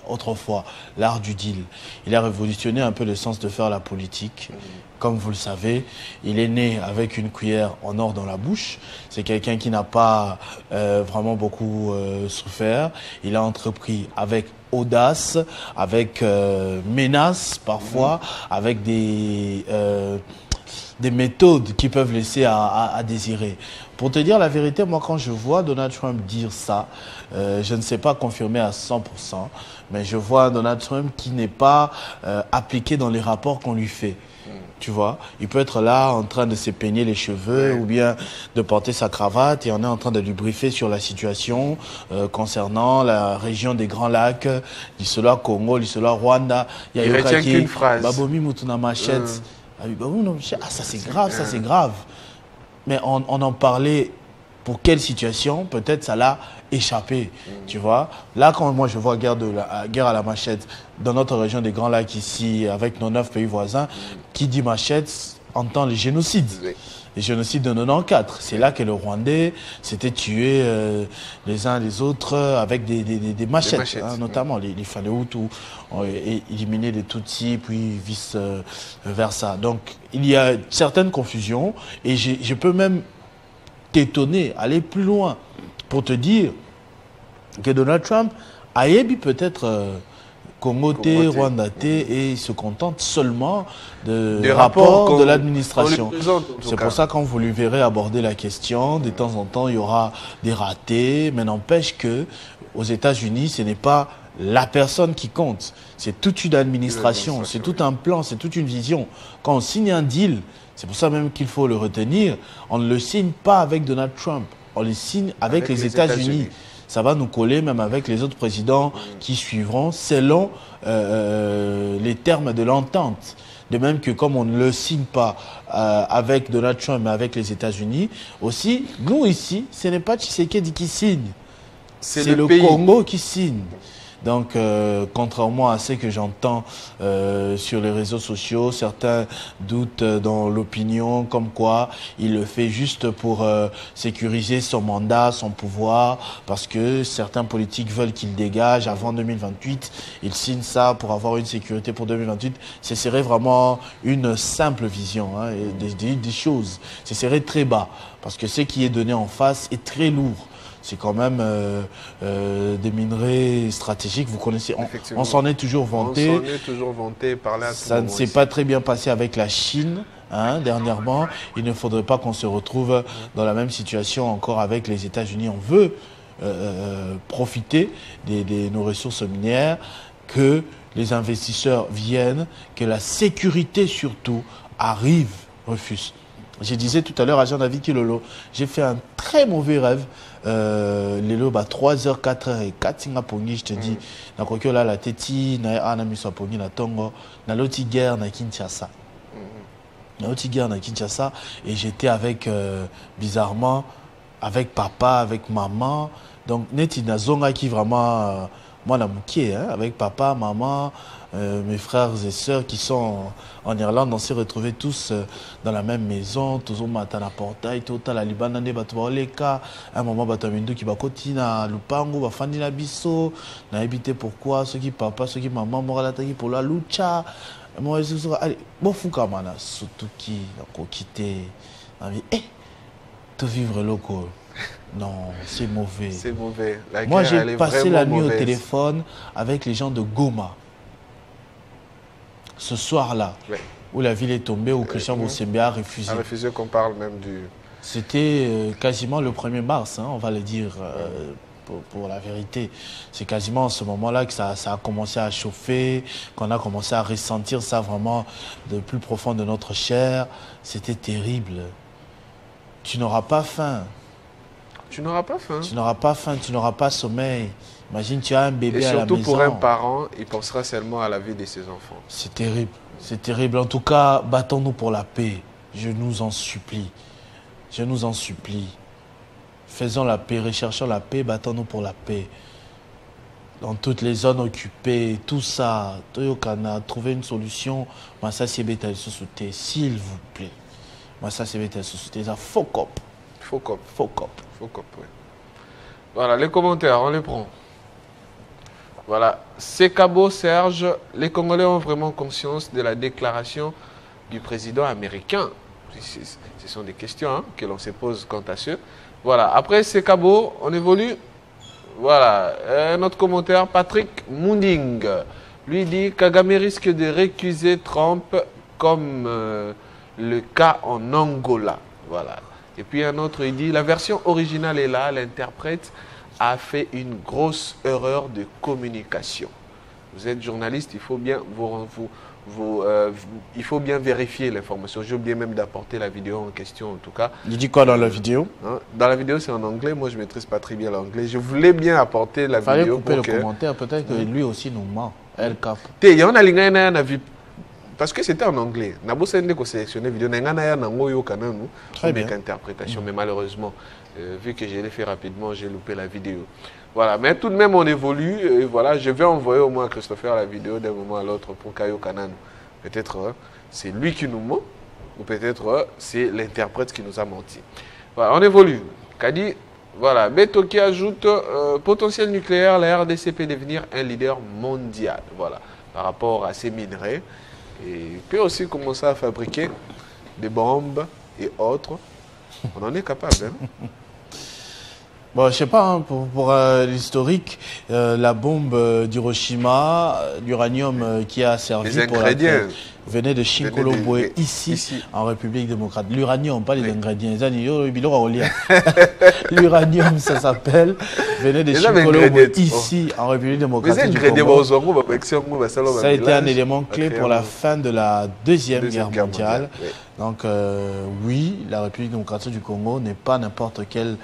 autrefois, L'art du deal. Il a révolutionné un peu le sens de faire la politique. Comme vous le savez, il est né avec une cuillère en or dans la bouche. C'est quelqu'un qui n'a pas vraiment beaucoup souffert. Il a entrepris avec audace, avec menace parfois, avec des des méthodes qui peuvent laisser à désirer. Pour te dire la vérité, moi quand je vois Donald Trump dire ça, je ne sais pas confirmer à 100%, mais je vois Donald Trump qui n'est pas appliqué dans les rapports qu'on lui fait. Tu vois, il peut être là en train de se peigner les cheveux ou bien de porter sa cravate et on est en train de lui briefer sur la situation concernant la région des Grands Lacs, l'Isola Congo, l'Isola Rwanda. Il retient qu'une phrase. Babomi Mutuna Machette. Ah, ça c'est grave, ça c'est grave. Mais on en parlait pour quelle situation? Peut-être ça l'a échappé, tu vois. Là, quand moi je vois guerre à la machette dans notre région des Grands Lacs ici, avec nos 9 pays voisins, qui dit machette entend les génocides. Les génocides de 94. C'est là que le Rwandais s'était tué les uns les autres avec des machettes, hein, notamment les Faléoutes ont éliminé les Tutsis, puis vice-versa. Donc, il y a certaines confusions et je peux même t'étonner, aller plus loin pour te dire que Donald Trump a émis peut-être Congo-té, Rwanda-té et il se contente seulement des rapports de l'administration. C'est pour ça quand vous lui verrez aborder la question, de temps en temps il y aura des ratés, mais n'empêche que aux États-Unis ce n'est pas la personne qui compte, c'est toute une administration, c'est tout un plan, c'est toute une vision. Quand on signe un deal, c'est pour ça même qu'il faut le retenir, on ne le signe pas avec Donald Trump, on le signe avec les États-Unis. Ça va nous coller même avec les autres présidents qui suivront selon les termes de l'entente. De même que comme on ne le signe pas avec Donald Trump mais avec les États-Unis, aussi, nous ici, ce n'est pas Tshisekedi qui signe, c'est le Congo qui signe. Donc, contrairement à ce que j'entends sur les réseaux sociaux, certains doutent dans l'opinion comme quoi il le fait juste pour sécuriser son mandat, son pouvoir, parce que certains politiques veulent qu'il dégage avant 2028. Il signe ça pour avoir une sécurité pour 2028. Ce serait vraiment une simple vision hein, des choses. Ce serait très bas, parce que ce qui est donné en face est très lourd. C'est quand même des minerais stratégiques. Vous connaissez, on s'en est toujours vanté. On s'en est toujours vanté, parlé à tout ça ne s'est pas très bien passé avec la Chine hein, dernièrement. Il ne faudrait pas qu'on se retrouve dans la même situation encore avec les États-Unis. On veut profiter de nos ressources minières, que les investisseurs viennent, que la sécurité surtout arrive, refuse. Je disais tout à l'heure à Jean-David Kilolo, j'ai fait un très mauvais rêve. Lelo, 3h, 4h04, Singapongi, je te dis, na kokyo la teti, na ana miso pongi na tongo, na loti guerre na Kinshasa. Na loti guerre na Kinshasa, et j'étais avec, bizarrement, avec papa, avec maman. Donc, neti na zonga qui vraiment, moi la mouké, hein, avec papa, maman, mes frères et sœurs qui sont en Irlande, on s'est retrouvés tous dans la même maison, tous au matin à portail, tout à la Libane, un moment batamindu qui va continuer na lupango, va fandi na biso, na habité pourquoi, ceux qui papa, ceux qui maman, moralata pour la lucha, moi je suis allez, bon fou kamana, surtout qui a quitté, eh, te vivre local. Non, c'est mauvais. C'est mauvais. Moi, j'ai passé la nuit au téléphone avec les gens de Goma. Ce soir-là, où la ville est tombée, où Christian Boussembe a refusé. A refusé qu'on parle même du... C'était quasiment le 1er mars, hein, on va le dire pour la vérité. C'est quasiment en ce moment-là que ça a commencé à chauffer, qu'on a commencé à ressentir ça vraiment de plus profond de notre chair. C'était terrible. Tu n'auras pas faim. Tu n'auras pas faim. Tu n'auras pas faim, tu n'auras pas sommeil. Imagine, tu as un bébé à la maison. Et surtout pour un parent, il pensera seulement à la vie de ses enfants. C'est terrible, c'est terrible. En tout cas, battons-nous pour la paix. Je nous en supplie. Je nous en supplie. Faisons la paix, recherchons la paix, battons-nous pour la paix. Dans toutes les zones occupées, tout ça, Toyokana, trouver une solution. Massa Sebeta Sosouté, s'il vous plaît. Massa Sebeta Sosouté, ça faut cop. Faut cop. Faut cop. Faut cop, oui. Voilà, les commentaires, on les prend. Voilà, Sekabo Serge, les Congolais ont vraiment conscience de la déclaration du président américain. Ce sont des questions hein, que l'on se pose quant à ce. Voilà, après Sekabo, on évolue. Voilà, notre commentaire, Patrick Munding, lui dit Kagame risque de récuser Trump comme le cas en Angola. Voilà. Et puis un autre, il dit, la version originale est là, l'interprète a fait une grosse erreur de communication. Vous êtes journaliste, il faut bien il faut bien vérifier l'information. J'ai oublié même d'apporter la vidéo en question, en tout cas. Il dit quoi dans la vidéo? Dans la vidéo, c'est en anglais. Moi, je ne maîtrise pas très bien l'anglais. Je voulais bien apporter la vidéo. Fallait couper le commentaire. Peut-être que lui aussi nous ment. El Cap. Il y a un vu parce que c'était en anglais. Nabo Sende ko sélectionné vidéo. Très bien. Interprétation, mais malheureusement, vu que je l'ai fait rapidement, j'ai loupé la vidéo. Voilà, mais tout de même, on évolue. Et voilà, je vais envoyer au moins à Christopher la vidéo d'un moment à l'autre pour Kayo Kanan. Peut-être c'est lui qui nous ment, ou peut-être c'est l'interprète qui nous a menti. Voilà, on évolue. Kadi, voilà, Beto qui ajoute potentiel nucléaire, la RDC peut devenir un leader mondial. Voilà, par rapport à ces minerais. Et il peut aussi commencer à fabriquer des bombes et autres. On en est capable. Hein. Bon, je sais pas, hein, pour l'historique, la bombe d'Hiroshima, l'uranium qui a servi pour la paix, venait de Chinkoloboe, ici, en République démocratique. L'uranium, pas les ingrédients. L'uranium, ça s'appelle, venait de Chinkoloboe, ici, en République démocratique du Congo. Ça a été un élément clé pour la fin de la Deuxième Guerre mondiale. Donc, oui, la République démocratique du Congo n'est pas n'importe quel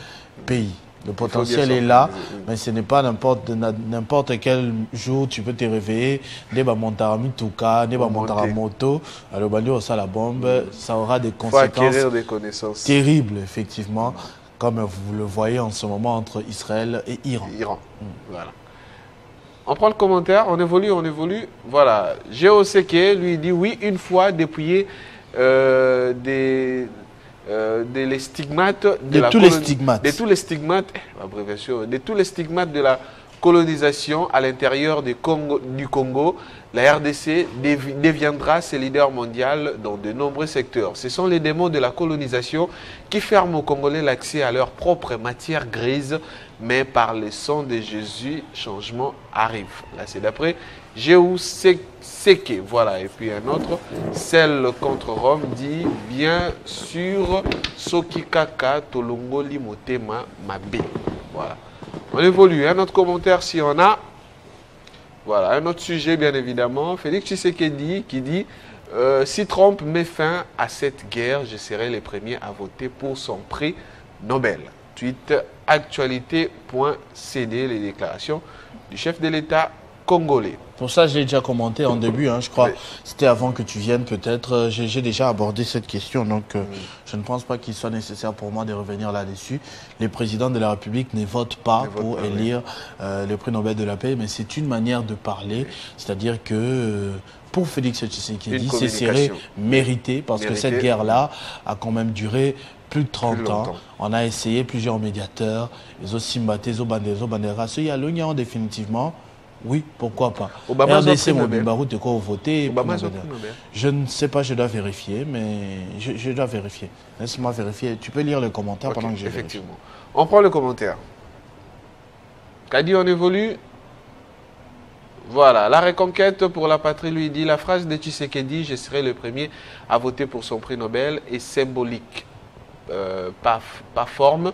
pays. Le potentiel est là, mais ce n'est pas n'importe quel jour tu peux te réveiller, neba montara mituka, neba montara moto, alors ça la bombe, ça aura des conséquences terribles effectivement, comme vous le voyez en ce moment entre Israël et Iran. Voilà. On prend le commentaire, on évolue. Voilà, GOCK lui dit oui, une fois dépouillé les stigmates de tous les stigmates de la colonisation à l'intérieur du Congo, la RDC deviendra ce leader mondial dans de nombreux secteurs. Ce sont les démons de la colonisation qui ferment aux Congolais l'accès à leur propre matière grise, mais par le sang de Jésus, changement arrive. Là, c'est d'après Jéhu Seke. Voilà, et puis un autre, celle contre Rome dit bien sûr Soki Kaka Tolongoli Motema Mabe. Voilà. On évolue. Un autre commentaire si on a. Voilà, un autre sujet bien évidemment. Félix Tshisekedi qui dit si Trump met fin à cette guerre, je serai le premier à voter pour son prix Nobel. Tweet actualité.cd, les déclarations du chef de l'État congolais. Pour ça, je l'ai déjà commenté en début, hein, je crois. Oui. C'était avant que tu viennes peut-être. J'ai déjà abordé cette question, donc je ne pense pas qu'il soit nécessaire pour moi de revenir là-dessus. Les présidents de la République ne votent pas pour élire le prix Nobel de la paix, mais c'est une manière de parler, c'est-à-dire que pour Félix Tshisekedi, c'est serré mérité, parce que cette guerre-là a quand même duré plus de 30 ans. On a essayé plusieurs médiateurs, les Osimbate, les Bandera, ceux qui définitivement. Oui, pourquoi pas. RDC, Mobimbarou, de quoi voter. Je ne sais pas, je dois vérifier, mais je dois vérifier. Laisse-moi vérifier. Tu peux lire le commentaire pendant que je vérifie. Effectivement. On prend le commentaire. Kadi, on évolue. Voilà, la reconquête pour la patrie lui dit la phrase de Tshisekedi, je serai le premier à voter pour son prix Nobel, est symbolique. Pas formel.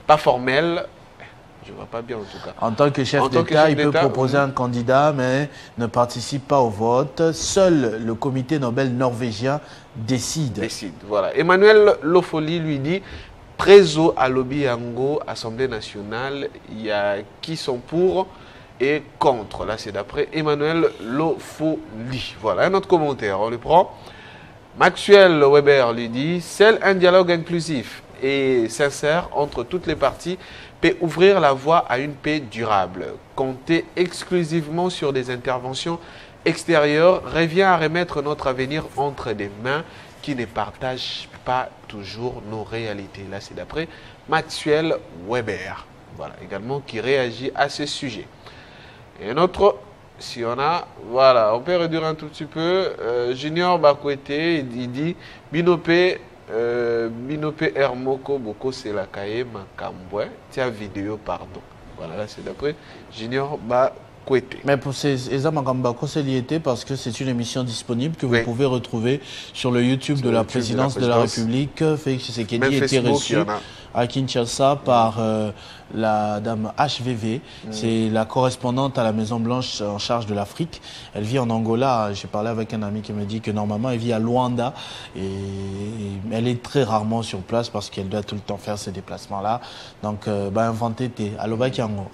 Pas formel. Je ne vois pas bien en tout cas. En tant que chef d'État, il peut proposer un candidat, mais ne participe pas au vote. Seul le comité Nobel norvégien décide. Voilà. Emmanuel Lofoli lui dit Préso à lobby Yango, Assemblée nationale, il y a qui sont pour et contre. Là, c'est d'après Emmanuel Lofoli. Voilà, un autre commentaire, on le prend. Maxwell Weber lui dit seul un dialogue inclusif et sincère entre toutes les parties peut ouvrir la voie à une paix durable. Compter exclusivement sur des interventions extérieures revient à remettre notre avenir entre des mains qui ne partagent pas toujours nos réalités. Là, c'est d'après Maxwell Weber. Voilà, également qui réagit à ce sujet. Et un autre, si on a, voilà, on peut réduire un tout petit peu. Junior Bakwete, il dit Binopé. Binope Hermoko Boko Selakaye Makambwe. Tiens, vidéo, pardon. Voilà, là c'est d'après Junior Kwete. Mais pour ces Ezamagambako, c'est lié parce que c'est une émission disponible que vous pouvez retrouver sur le YouTube de la présidence de la République. Félix Tshisekedi était reçu à Kinshasa par la dame HVV. C'est la correspondante à la Maison Blanche en charge de l'Afrique. Elle vit en Angola. J'ai parlé avec un ami qui me dit que normalement elle vit à Luanda et elle est très rarement sur place parce qu'elle doit tout le temps faire ces déplacements-là. Donc, inventé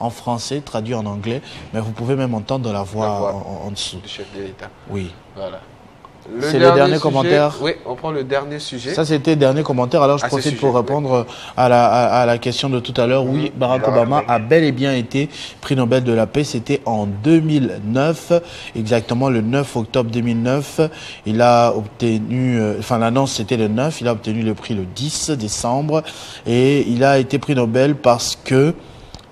en français, traduit en anglais, mais vous pouvez même entendre la voix en dessous. Du chef de l'État. Oui. Voilà. C'est le dernier commentaire. Oui, on prend le dernier sujet. Ça, c'était le dernier commentaire. Alors, je profite pour répondre à la question de tout à l'heure. Oui, Barack Obama a bel et bien été prix Nobel de la paix. C'était en 2009, exactement le 9 octobre 2009. Il a obtenu, l'annonce c'était le 9, il a obtenu le prix le 10 décembre. Et il a été prix Nobel parce que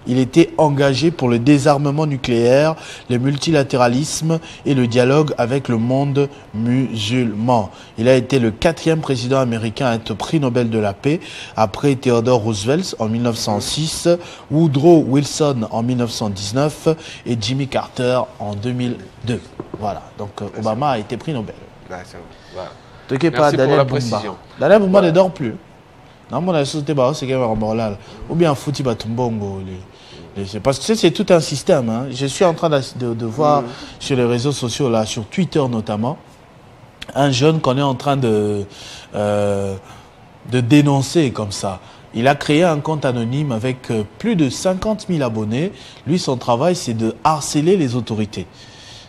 il était engagé pour le désarmement nucléaire, le multilatéralisme et le dialogue avec le monde musulman. Il a été le 4e président américain à être prix Nobel de la paix, après Theodore Roosevelt en 1906, Woodrow Wilson en 1919 et Jimmy Carter en 2002. Voilà, donc Obama a été prix Nobel. Merci pas Daniel Bumba. Daniel Bumba ne dort plus. Non, mon société, c'est ou bien foutu Batumbongo. Parce que c'est tout un système. Hein. Je suis en train de voir sur les réseaux sociaux, là, sur Twitter notamment, un jeune qu'on est en train de dénoncer comme ça. Il a créé un compte anonyme avec plus de 50 000 abonnés. Lui, son travail, c'est de harceler les autorités.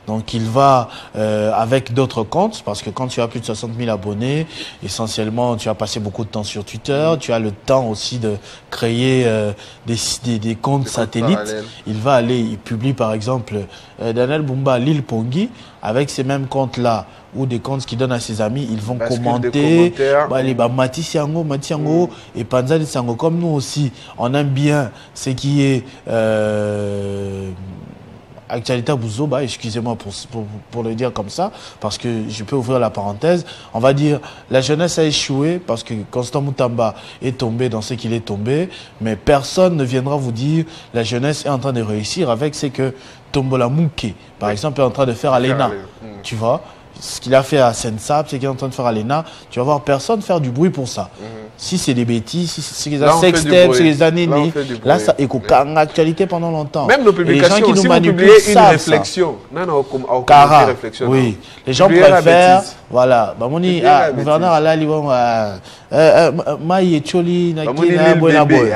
Donc il va avec d'autres comptes, parce que quand tu as plus de 60 000 abonnés, essentiellement tu as passé beaucoup de temps sur Twitter, tu as le temps aussi de créer des comptes satellites. Il va aller, il publie par exemple Daniel Bumba, Lil Pongi, avec ces mêmes comptes-là, ou des comptes qu'il donne à ses amis, ils vont commenter, les Matisiango, et Panzali Sango, comme nous aussi, on aime bien ce qui est... Actualité Bouzoba, excusez-moi pour le dire comme ça, parce que je peux ouvrir la parenthèse. On va dire, la jeunesse a échoué parce que Constant Moutamba est tombé dans ce qu'il est tombé, mais personne ne viendra vous dire la jeunesse est en train de réussir avec ce que Tombola Mouké, par exemple, est en train de faire à l'ENA. Tu vois, ce qu'il a fait à Sensap, ce qu'il est en train de faire à l'ENA, tu vas voir personne faire du bruit pour ça. Si c'est des bêtises, si c'est des sextapes, c'est des années, là, ça est en actualité pendant longtemps. Même nos publications, les gens qui si nous vous publiez une réflexion, oui, les gens préfèrent, voilà, Bamoni, gouverneur Alali, Maïe Choli, Nakina, Bonaboy.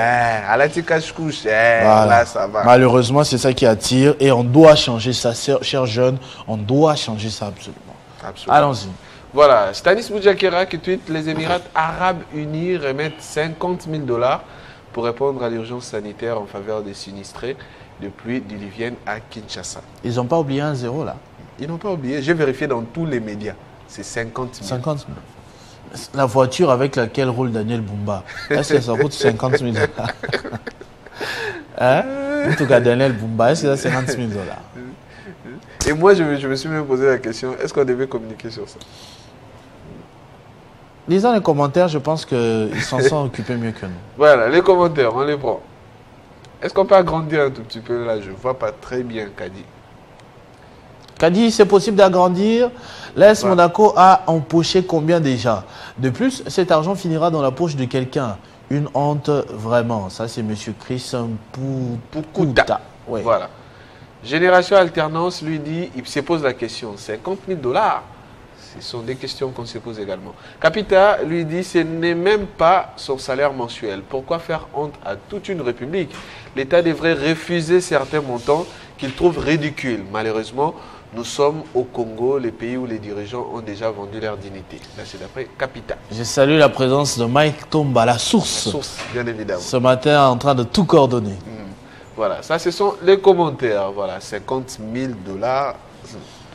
Malheureusement, c'est ça qui attire et on doit changer ça, chers jeunes, on doit changer ça absolument. Allons-y. Voilà, Stanis Boudjakera qui tweet: les Émirats Arabes Unis remettent 50 000 $ pour répondre à l'urgence sanitaire en faveur des sinistrés de pluie diluvienne à Kinshasa. Ils n'ont pas oublié un zéro là. Ils n'ont pas oublié, j'ai vérifié dans tous les médias, c'est 50 000. 50 000. La voiture avec laquelle roule Daniel Bumba, est-ce que ça coûte 50 000 $? Hein? En tout cas, Daniel Bumba, est-ce que ça 50 000 $? Et moi, je me suis même posé la question, est-ce qu'on devait communiquer sur ça? Lisant les commentaires, je pense qu'ils s'en sont occupés mieux que nous. Voilà, les commentaires, on les prend. Est-ce qu'on peut agrandir un tout petit peu là? Je ne vois pas très bien Kadi. Kadi, c'est possible d'agrandir. L'AS Monaco a empoché combien déjà? De plus, cet argent finira dans la poche de quelqu'un. Une honte vraiment. Ça, c'est M. Chris Pukuta. Ouais. Voilà. Génération Alternance lui dit, il se pose la question, 50 000 $. Ce sont des questions qu'on se pose également. Capita lui dit, ce n'est même pas son salaire mensuel. Pourquoi faire honte à toute une république? L'État devrait refuser certains montants qu'il trouve ridicules. Malheureusement, nous sommes au Congo, les pays où les dirigeants ont déjà vendu leur dignité. Là, c'est d'après Capita. Je salue la présence de Mike Tomba, la source. La source, bien évidemment. Ce matin, en train de tout coordonner. Voilà, ça, ce sont les commentaires. Voilà, 50 000 $.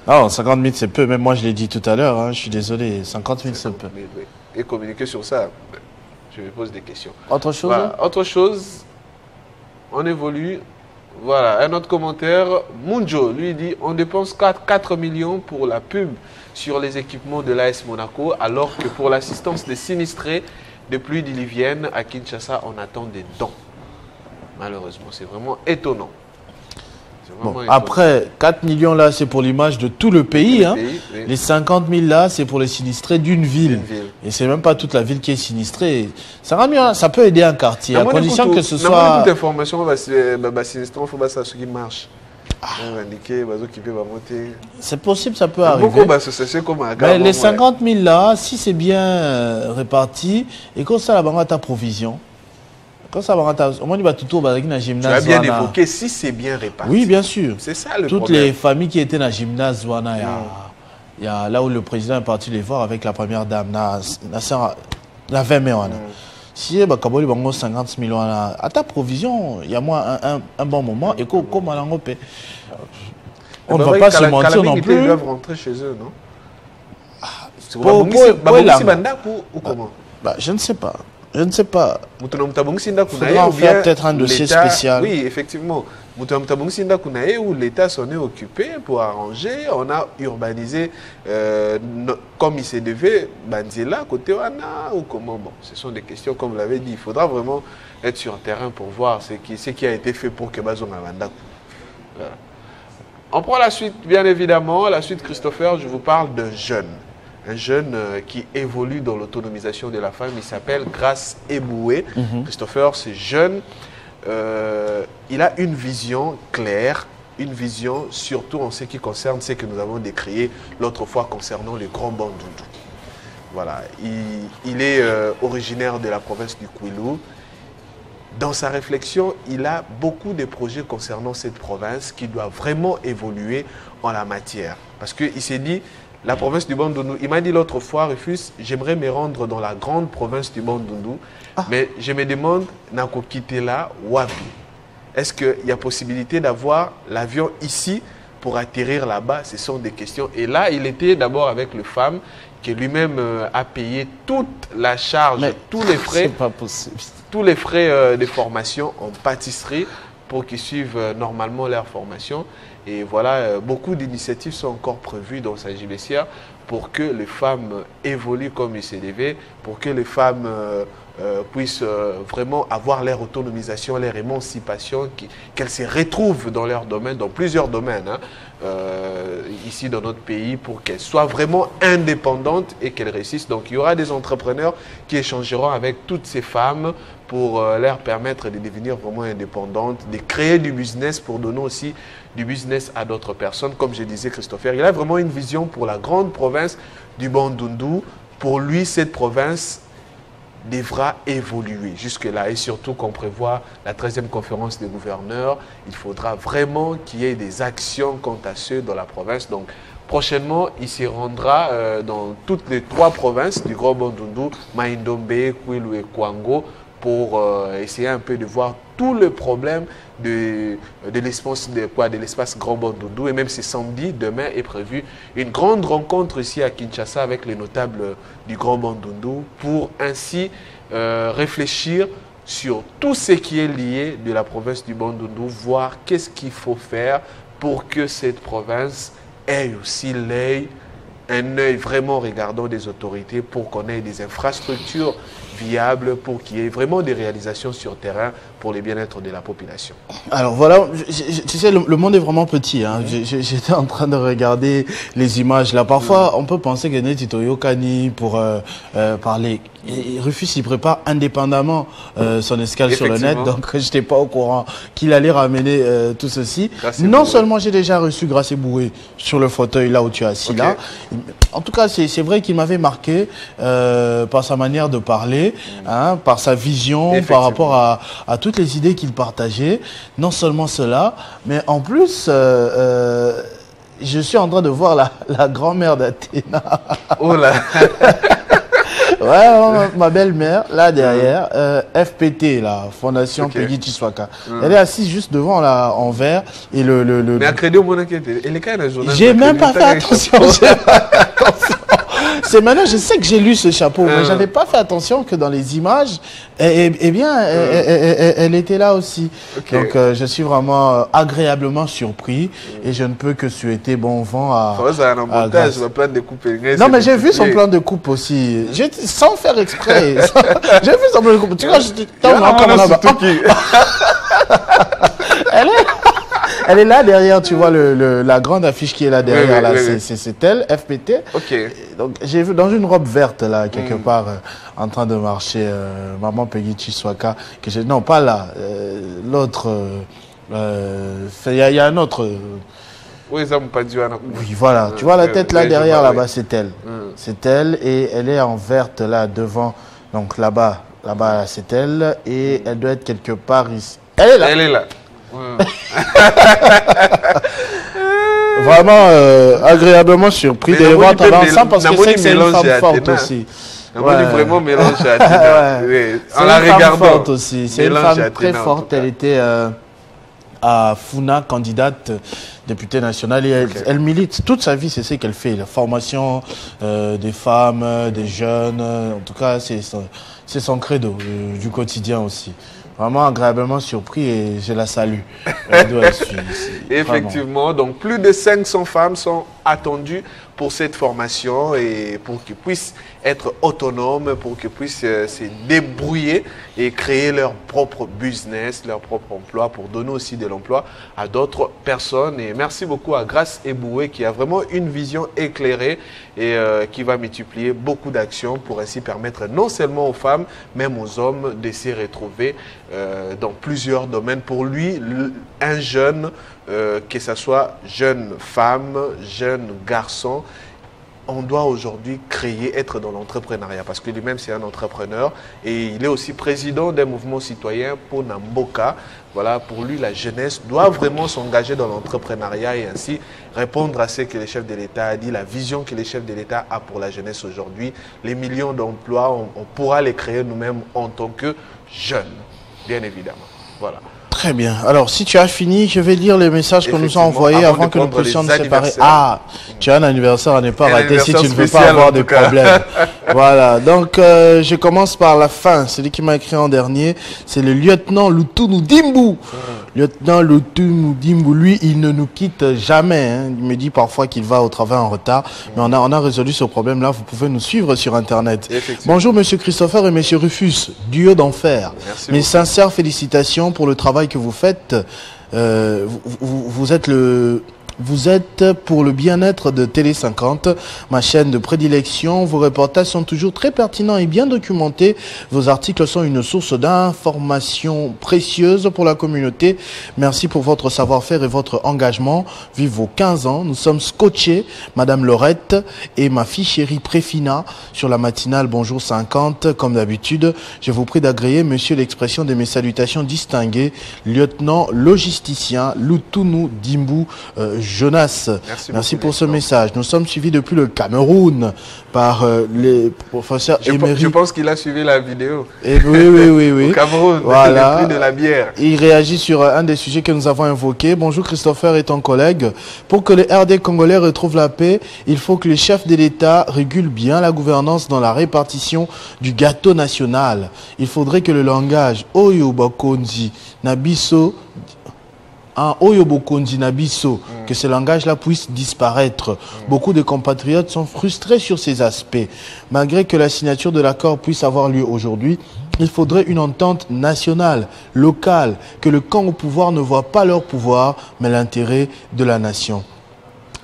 Non, 50 000 c'est peu, même moi je l'ai dit tout à l'heure, hein, je suis désolé, 50 000 c'est peu. Oui. Et communiquer sur ça, je me pose des questions. Autre chose? Voilà. Autre chose, on évolue. Voilà, un autre commentaire. Munjo lui dit, on dépense 4 millions pour la pub sur les équipements de l'AS Monaco, alors que pour l'assistance des sinistrés de pluie diluvienne à Kinshasa, on attend des dons. Malheureusement, c'est vraiment étonnant. Bon, après, 4 millions là, c'est pour l'image de tout le pays. Hein. Oui. Les 50 000 là, c'est pour les sinistrés d'une ville. Et c'est même pas toute la ville qui est sinistrée. Ça rend bien, ça peut aider un quartier, à condition que ce soit... Toute information, sinistré, il faut que ça marche. C'est possible, ça peut arriver. Mais les 50 000 là, si c'est bien réparti, et comme ça, là-bas, ta provision. Comme ça, au moins, il va tout dans le gymnase. Tu as bien évoqué si c'est bien réparti. Oui, bien sûr. C'est ça le Toutes problème. les familles qui étaient dans le gymnase, il y a là où le président est parti les voir avec la première dame, la 20 mai. Si il y a 50 millions à ta provision, il y a moins un bon moment et comme on ne va pas se mentir non plus. Ils doivent rentrer chez eux, non? Je ne sais pas. Je ne sais pas. Il faudra en faire peut-être un dossier spécial. Oui, effectivement. Où l'État s'en est occupé pour arranger, on a urbanisé comme il se devait, Banzela, côté Wana, ou comment. Bon, ce sont des questions, comme vous l'avez dit, il faudra vraiment être sur le terrain pour voir ce qui a été fait pour que Bazon Avanda. On prend la suite, bien évidemment. La suite, Christopher, je vous parle d'un jeune. Un jeune qui évolue dans l'autonomisation de la femme, il s'appelle Grace Eboué. Christopher, c'est jeune. Il a une vision claire, une vision surtout en ce qui concerne ce que nous avons décrié l'autre fois concernant les grands bandoudoux. Voilà, il est originaire de la province du Kwilu. Dans sa réflexion, il a beaucoup de projets concernant cette province qui doit vraiment évoluer en la matière. Parce qu'il s'est dit, la province du Bandundu, il m'a dit l'autre fois, Rufus, j'aimerais me rendre dans la grande province du Bandundu, mais je me demande, Nako Kitela, Wapi. Est-ce qu'il y a possibilité d'avoir l'avion ici pour atterrir là-bas? Ce sont des questions. Et là, il était d'abord avec le FAM, qui lui-même a payé toute la charge, mais tous les frais, pas possible. Tous les frais de formation en pâtisserie pour qu'ils suivent normalement leur formation. Et voilà, beaucoup d'initiatives sont encore prévues dans sa JBCA pour que les femmes évoluent comme il se devait, pour que les femmes puissent vraiment avoir leur autonomisation, leur émancipation, qu'elles se retrouvent dans leur domaine, dans plusieurs domaines, ici dans notre pays, pour qu'elles soient vraiment indépendantes et qu'elles réussissent. Donc il y aura des entrepreneurs qui échangeront avec toutes ces femmes pour leur permettre de devenir vraiment indépendantes, de créer du business pour donner aussi du business à d'autres personnes. Comme je disais, Christopher, il a vraiment une vision pour la grande province du Bandundu. Pour lui, cette province devra évoluer jusque-là. Et surtout qu'on prévoit la 13e conférence des gouverneurs, il faudra vraiment qu'il y ait des actions quant à ceux dans la province. Donc, prochainement, il s'y rendra dans toutes les 3 provinces du Grand Bandundu, Maindombe, Kwilu et Kwango, pour essayer un peu de voir tout le problème de l'espace Grand Bandundu. Et même c'est samedi, demain est prévu une grande rencontre ici à Kinshasa avec les notables du Grand Bandundu pour ainsi réfléchir sur tout ce qui est lié de la province du Bandundu, voir qu'est-ce qu'il faut faire pour que cette province ait aussi un œil vraiment regardant des autorités pour qu'on ait des infrastructures viables, pour qu'il y ait vraiment des réalisations sur terrain pour le bien-être de la population. Alors voilà, tu sais, le monde est vraiment petit. Hein. J'étais en train de regarder les images là. Parfois, on peut penser que Netito Yokani pour parler. Et Rufus, il prépare indépendamment son escale sur le net, donc je n'étais pas au courant qu'il allait ramener tout ceci. Non seulement j'ai déjà reçu Grace Eboué sur le fauteuil là où tu es assis là. En tout cas, c'est vrai qu'il m'avait marqué par sa manière de parler, hein, par sa vision, par rapport à toutes les idées qu'il partageait. Non seulement cela, mais en plus, je suis en train de voir la grand-mère d'Athéna. Oh là. Ouais, ma belle-mère, là derrière, FPT, la Fondation Peggy Chiswaka. Elle est assise juste devant, là, en vert. Et Mais à crédit au monde, j'ai même pas fait attention. C'est maintenant, je sais que j'ai lu ce chapeau, mais je n'avais pas fait attention que dans les images, eh bien, elle était là aussi. Donc, je suis vraiment agréablement surpris et je ne peux que souhaiter bon vent à Grace. Non, mais j'ai vu son plan de coupe aussi. Sans faire exprès. J'ai vu son plan de coupe. Tu vois, Elle est là derrière, tu vois la grande affiche qui est là derrière, là, c'est elle, FPT. Ok. Donc j'ai vu dans une robe verte là, quelque part, en train de marcher, Maman Peggy Chiswaka, non pas là, l'autre, il y a un autre. Oui, ça pas dû. Oui, voilà, tu vois la tête là derrière, là-bas, c'est elle. C'est elle et elle est en verte là devant, donc là-bas, c'est elle et elle doit être quelque part ici. Elle est là. Elle est là. Vraiment agréablement surpris de les voir ensemble parce que c'est une femme forte aussi. Vraiment mélange à Tina. En la regardant aussi. C'est une femme très forte. Elle était à Funa, candidate députée nationale. Et elle milite toute sa vie, c'est ce qu'elle fait. La formation des femmes, des jeunes. En tout cas, c'est son credo du quotidien aussi. Vraiment agréablement surpris et je la salue. Effectivement, donc plus de 500 femmes sont attendues pour cette formation et pour qu'ils puissent être autonomes, pour qu'ils puissent se débrouiller et créer leur propre business, leur propre emploi, pour donner aussi de l'emploi à d'autres personnes. Et merci beaucoup à Grace Eboué qui a vraiment une vision éclairée et qui va multiplier beaucoup d'actions pour ainsi permettre non seulement aux femmes, même aux hommes de s'y retrouver dans plusieurs domaines. Pour lui, un jeune, que ce soit jeune femme, jeune garçon, on doit aujourd'hui être dans l'entrepreneuriat parce que lui-même c'est un entrepreneur et il est aussi président d'un mouvement citoyen pour Namboka. Voilà, pour lui la jeunesse doit vraiment s'engager dans l'entrepreneuriat et ainsi répondre à ce que le chef de l'État a dit, la vision que le chef de l'État a pour la jeunesse aujourd'hui. Les millions d'emplois, on pourra les créer nous-mêmes en tant que jeunes, bien évidemment. Voilà. Très bien. Alors, si tu as fini, je vais lire les messages qu'on nous a envoyés avant que nous puissions nous séparer. Ah, tu as un anniversaire à ne pas rater si tu ne veux pas avoir de problème. Voilà. Donc, je commence par la fin. Celui qui m'a écrit en dernier, c'est le lieutenant Lutunu Dimbu. Lieutenant Lutunu Dimbu, lui, il ne nous quitte jamais. Hein. Il me dit parfois qu'il va au travail en retard. Mais on a résolu ce problème-là. Vous pouvez nous suivre sur Internet. Bonjour, monsieur Christopher et monsieur Rufus, duo d'enfer. Mes sincères félicitations pour le travail que vous faites. Vous êtes pour le bien-être de Télé 50, ma chaîne de prédilection. Vos reportages sont toujours très pertinents et bien documentés. Vos articles sont une source d'informations précieuses pour la communauté. Merci pour votre savoir-faire et votre engagement. Vive vos 15 ans. Nous sommes scotchés, Madame Laurette et ma fille chérie Préfina sur la matinale Bonjour 50. Comme d'habitude, je vous prie d'agréer, monsieur, l'expression de mes salutations distinguées. Lieutenant logisticien Lutunu Dimbu Jonas. Merci pour ce message. Nous sommes suivis depuis le Cameroun par les professeurs émérites. Je pense qu'il a suivi la vidéo. Et oui. Au Cameroun, voilà. Le prix de la bière. Il réagit sur un des sujets que nous avons invoqués. Bonjour Christopher et ton collègue. Pour que les RD congolais retrouvent la paix, il faut que les chefs de l'État régulent bien la gouvernance dans la répartition du gâteau national. Il faudrait que le langage Oyo Bokonzi Nabiso que ce langage-là puisse disparaître. Beaucoup de compatriotes sont frustrés sur ces aspects. Malgré que la signature de l'accord puisse avoir lieu aujourd'hui, il faudrait une entente nationale, locale, que le camp au pouvoir ne voit pas leur pouvoir, mais l'intérêt de la nation.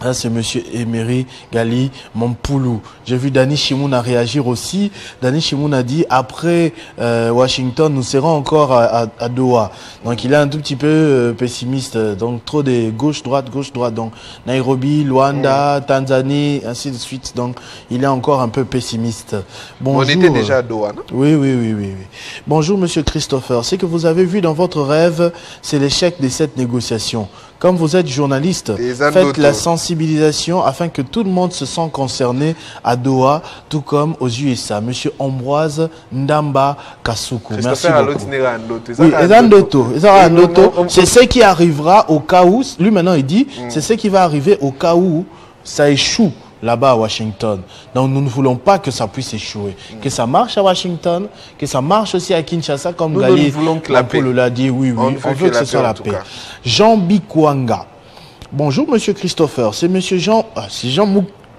Là, c'est monsieur Emery Gali Mampoulou. J'ai vu Dani Chimoun réagir aussi. Dani Chimoun a dit après Washington, nous serons encore à Doha. Donc il est un tout petit peu pessimiste. Donc trop de gauche-droite. Donc Nairobi, Luanda, Tanzanie, ainsi de suite. Donc il est encore un peu pessimiste. Bonjour. On était déjà à Doha, non? Oui. Bonjour monsieur Christopher. Ce que vous avez vu dans votre rêve, c'est l'échec de cette négociation. Comme vous êtes journaliste, faites la sensibilisation afin que tout le monde se sente concerné à Doha, tout comme aux USA. Monsieur Ambroise Ndamba Kasuku. Merci beaucoup. Oui, c'est ce qui arrivera au cas où, lui maintenant il dit, c'est ce qui va arriver au cas où ça échoue là-bas à Washington. Donc nous ne voulons pas que ça puisse échouer. Que ça marche à Washington, que ça marche aussi à Kinshasa, comme Gali l'a dit. Oui, on veut que ce soit la paix. Jean Bikwanga. Bonjour monsieur Christopher, c'est monsieur Jean, c'est Jean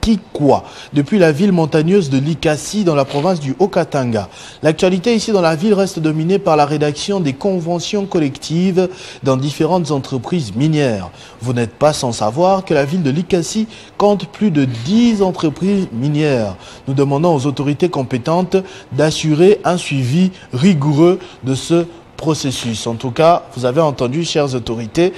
Kikwa, depuis la ville montagneuse de Likasi dans la province du Haut-Katanga. L'actualité ici dans la ville reste dominée par la rédaction des conventions collectives dans différentes entreprises minières. Vous n'êtes pas sans savoir que la ville de Likasi compte plus de 10 entreprises minières. Nous demandons aux autorités compétentes d'assurer un suivi rigoureux de ce processus. En tout cas, vous avez entendu, chères autorités,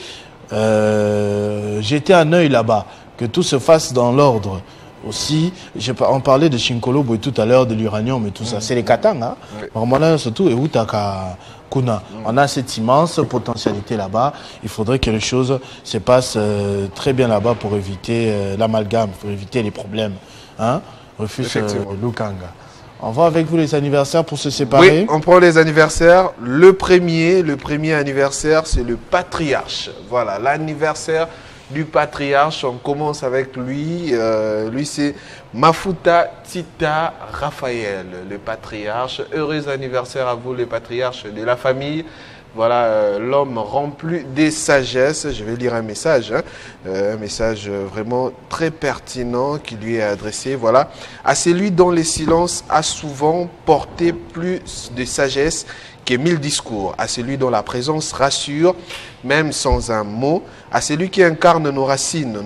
jeter un œil là-bas, que tout se fasse dans l'ordre. Aussi, on parlait de Shinkolo tout à l'heure, de l'uranium et tout ça. C'est les Katanga. Hein? Surtout, et Utaka Kuna. On a cette immense potentialité là-bas. Il faudrait que les choses se passent très bien là-bas pour éviter l'amalgame, pour éviter les problèmes. Hein? Refuse Lukanga. On va avec vous les anniversaires pour se séparer. Oui, on prend les anniversaires. Le premier anniversaire, c'est le patriarche. Voilà, l'anniversaire du patriarche. On commence avec lui. Lui, c'est Mafuta Tita Raphaël, le patriarche. Heureux anniversaire à vous, les patriarches de la famille. Voilà, l'homme rempli des sagesses. Je vais lire un message vraiment très pertinent qui lui est adressé. Voilà, à celui dont le silence a souvent porté plus de sagesse que 1000 discours, à celui dont la présence rassure, même sans un mot, à celui qui incarne nos racines,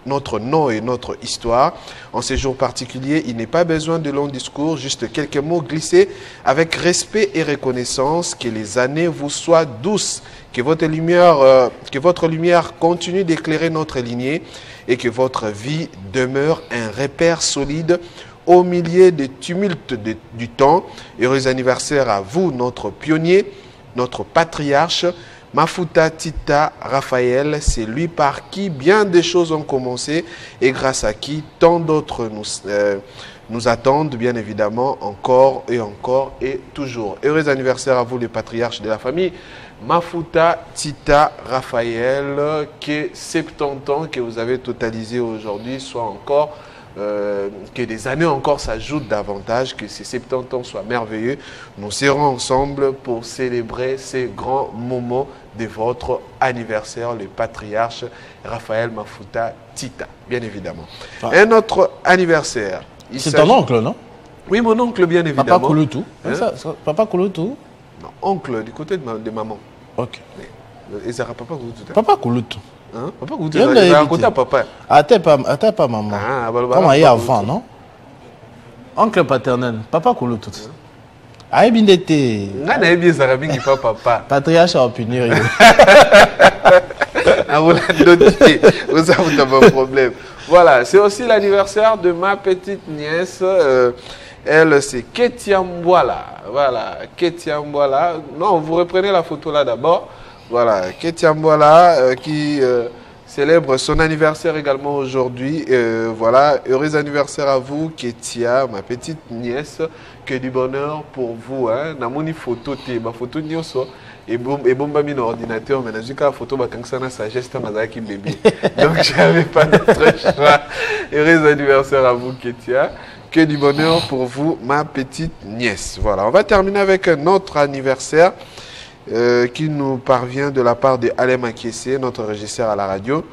notre nom et notre histoire. En ces jours particuliers, il n'est pas besoin de longs discours, juste quelques mots glissés avec respect et reconnaissance. Que les années vous soient douces, que votre lumière continue d'éclairer notre lignée et que votre vie demeure un repère solide au milieu des tumultes du temps. Heureux anniversaire à vous, notre pionnier, notre patriarche, Mafuta Tita Raphaël. C'est lui par qui bien des choses ont commencé et grâce à qui tant d'autres nous attendent, bien évidemment, encore et toujours. Heureux anniversaire à vous, les patriarches de la famille. Mafuta Tita Raphaël, que 70 ans que vous avez totalisé aujourd'hui soit encore que des années encore s'ajoutent davantage, que ces 70 ans soient merveilleux. Nous serons ensemble pour célébrer ces grands moments de votre anniversaire, le patriarche Raphaël Mafuta Tita, bien évidemment. Un autre anniversaire. C'est ton oncle, non? Oui, mon oncle, bien évidemment. Papa Kouloutou. Hein? Papa Kouloutou? Non, oncle, du côté de maman. Ok. Et ça Papa Kouloutou. Papa Kouloutou. Hein? Papa Kouloutou, il va raconter à papa. Attends pas maman. Ah, comment il y a avant, non? Oncle paternel, Papa Kouloutou. Ah, bien d'été. Papa. Patriarche à punir. Ah, vous avez un problème. Voilà, c'est aussi l'anniversaire de ma petite nièce. Elle, c'est Ketiamboala. Voilà, Ketiamboala. Non, vous reprenez la photo là d'abord. Voilà, Ketiamboala qui célèbre son anniversaire également aujourd'hui. Voilà, heureux anniversaire à vous, Ketia, ma petite nièce. Que du bonheur pour vous. Namoni photo, ma photo nyoso. Et bon, mis dans l'ordinateur, mais j'ai la photo, ma sagesse, ma qui bébé. Donc, je n'avais pas d'autre choix. Heureux anniversaire à vous, Ketia. Que du bonheur pour vous, ma petite nièce. Voilà, on va terminer avec un autre anniversaire qui nous parvient de la part de Alem Akiessé, notre régisseur à la radio.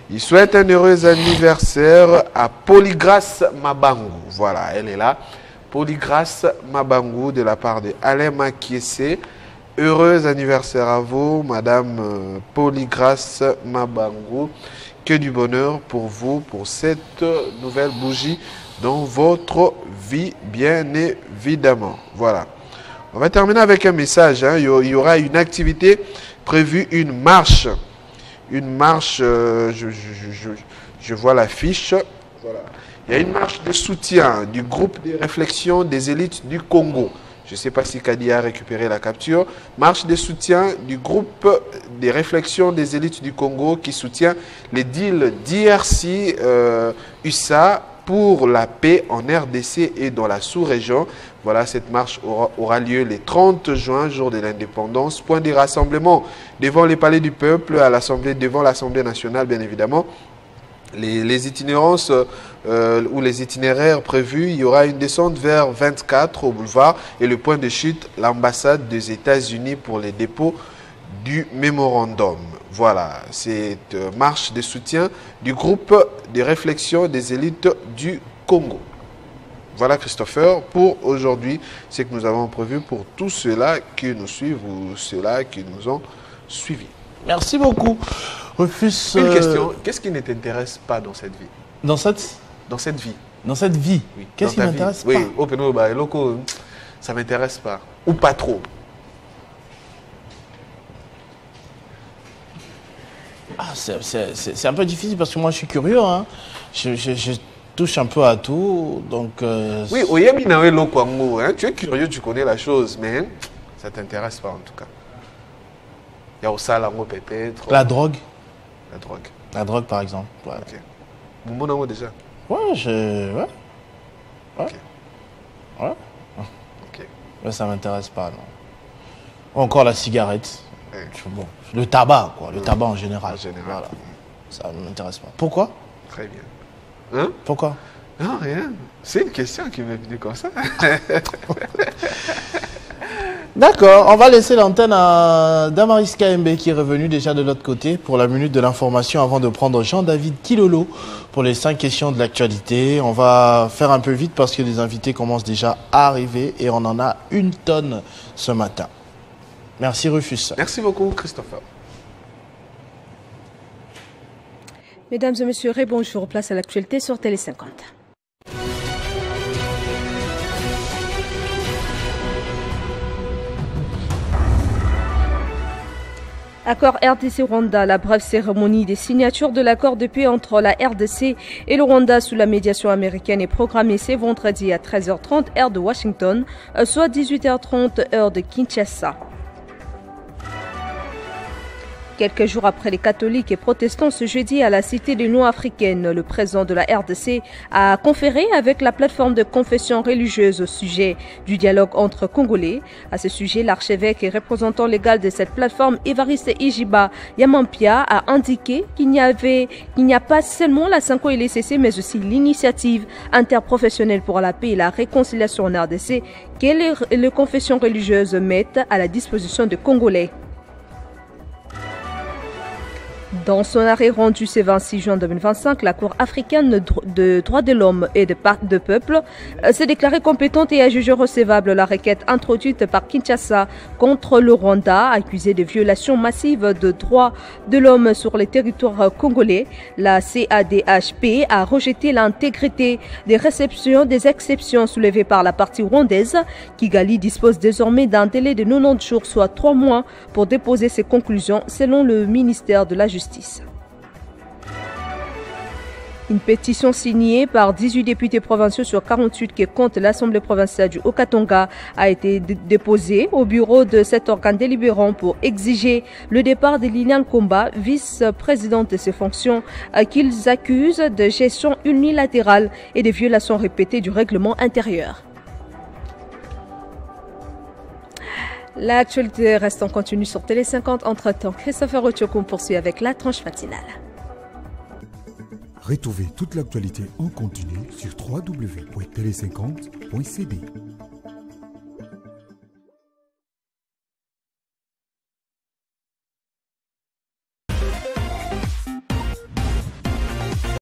Il souhaite un heureux anniversaire à Polygrace Mabangu. Voilà, elle est là. Polygrace Mabangu de la part de Alem Akiessé. Heureux anniversaire à vous, Madame Polygrace Mabangu. Que du bonheur pour vous, pour cette nouvelle bougie dans votre vie, bien évidemment. Voilà. On va terminer avec un message. Il y aura une activité prévue, une marche. Une marche, je vois l'affiche. Voilà. Il y a une marche de soutien du groupe de réflexion des élites du Congo. Je ne sais pas si Kadi a récupéré la capture. Marche de soutien du groupe de réflexion des élites du Congo qui soutient les deals d'IRC, USA pour la paix en RDC et dans la sous-région. Voilà, cette marche aura lieu le 30 juin, jour de l'indépendance. Point de rassemblement devant les palais du peuple, devant l'Assemblée nationale, bien évidemment. Les itinérances ou les itinéraires prévus, il y aura une descente vers 24 au boulevard et le point de chute, l'ambassade des États-Unis pour les dépôts du mémorandum. Voilà, cette marche de soutien du groupe de réflexion des élites du Congo. Voilà Christopher, pour aujourd'hui, c'est que nous avons prévu pour tous ceux-là qui nous suivent ou ceux-là qui nous ont suivis. Merci beaucoup. Rufus, une question, qu'est-ce qui ne t'intéresse pas dans cette vie? Dans cette vie. Dans cette vie, oui. Qu'est-ce qui m'intéresse pas? Oui, ça m'intéresse pas. Ou pas trop. C'est un peu difficile parce que moi je suis curieux. Hein. Je touche un peu à tout. Donc, oui, tu es curieux, tu connais la chose, mais ça ne t'intéresse pas en tout cas. Il y a aussi peut-être. La drogue. La drogue. La drogue par exemple. Ouais. Ok. Bon déjà. Ouais. Ok. Ouais. Ok. Mais ça m'intéresse pas, non. Encore la cigarette. Ouais. Bon. Le tabac, quoi. Le tabac en général. Voilà. Ça ne m'intéresse pas. Pourquoi? Très bien. Hein? Pourquoi? Non, rien. C'est une question qui m'est venue comme ça. D'accord, on va laisser l'antenne à Damaris KMB qui est revenu déjà de l'autre côté pour la minute de l'information avant de prendre Jean-David Kilolo pour les 5 questions de l'actualité. On va faire un peu vite parce que les invités commencent déjà à arriver et on en a une tonne ce matin. Merci Rufus. Merci beaucoup Christopher. Mesdames et messieurs, bonjour. Place à l'actualité sur Télé 50. Accord RDC-Rwanda, la brève cérémonie des signatures de l'accord de paix entre la RDC et le Rwanda sous la médiation américaine est programmée ce vendredi à 13h30 heure de Washington, soit 18h30 heure de Kinshasa. Quelques jours après les catholiques et protestants ce jeudi à la Cité de l'Union africaine, le président de la RDC a conféré avec la plateforme de confession religieuse au sujet du dialogue entre Congolais. À ce sujet, l'archevêque et représentant légal de cette plateforme, Évariste Ijiba Yamampia, a indiqué qu'il n'y a pas seulement la SANCO et les CC, mais aussi l'initiative interprofessionnelle pour la paix et la réconciliation en RDC que les confessions religieuses mettent à la disposition des Congolais. Dans son arrêt rendu ce 26 juin 2025, la Cour africaine de droits de l'homme et de peuple s'est déclarée compétente et a jugé recevable la requête introduite par Kinshasa contre le Rwanda, accusé de violations massives de droits de l'homme sur les territoires congolais. La CADHP a rejeté l'intégrité des exceptions soulevées par la partie rwandaise. Kigali dispose désormais d'un délai de 90 jours, soit 3 mois, pour déposer ses conclusions, selon le ministère de la Justice. Une pétition signée par 18 députés provinciaux sur 48 qui compte l'Assemblée provinciale du Haut-Katanga a été déposée au bureau de cet organe délibérant pour exiger le départ de Liliane Komba, vice-présidente de ses fonctions, qu'ils accusent de gestion unilatérale et de violations répétées du règlement intérieur. L'actualité reste en continu sur Télé 50. Entre-temps, Christopher Otiokoum poursuit avec la tranche matinale. Retrouvez toute l'actualité en continu sur www.tele50.cd.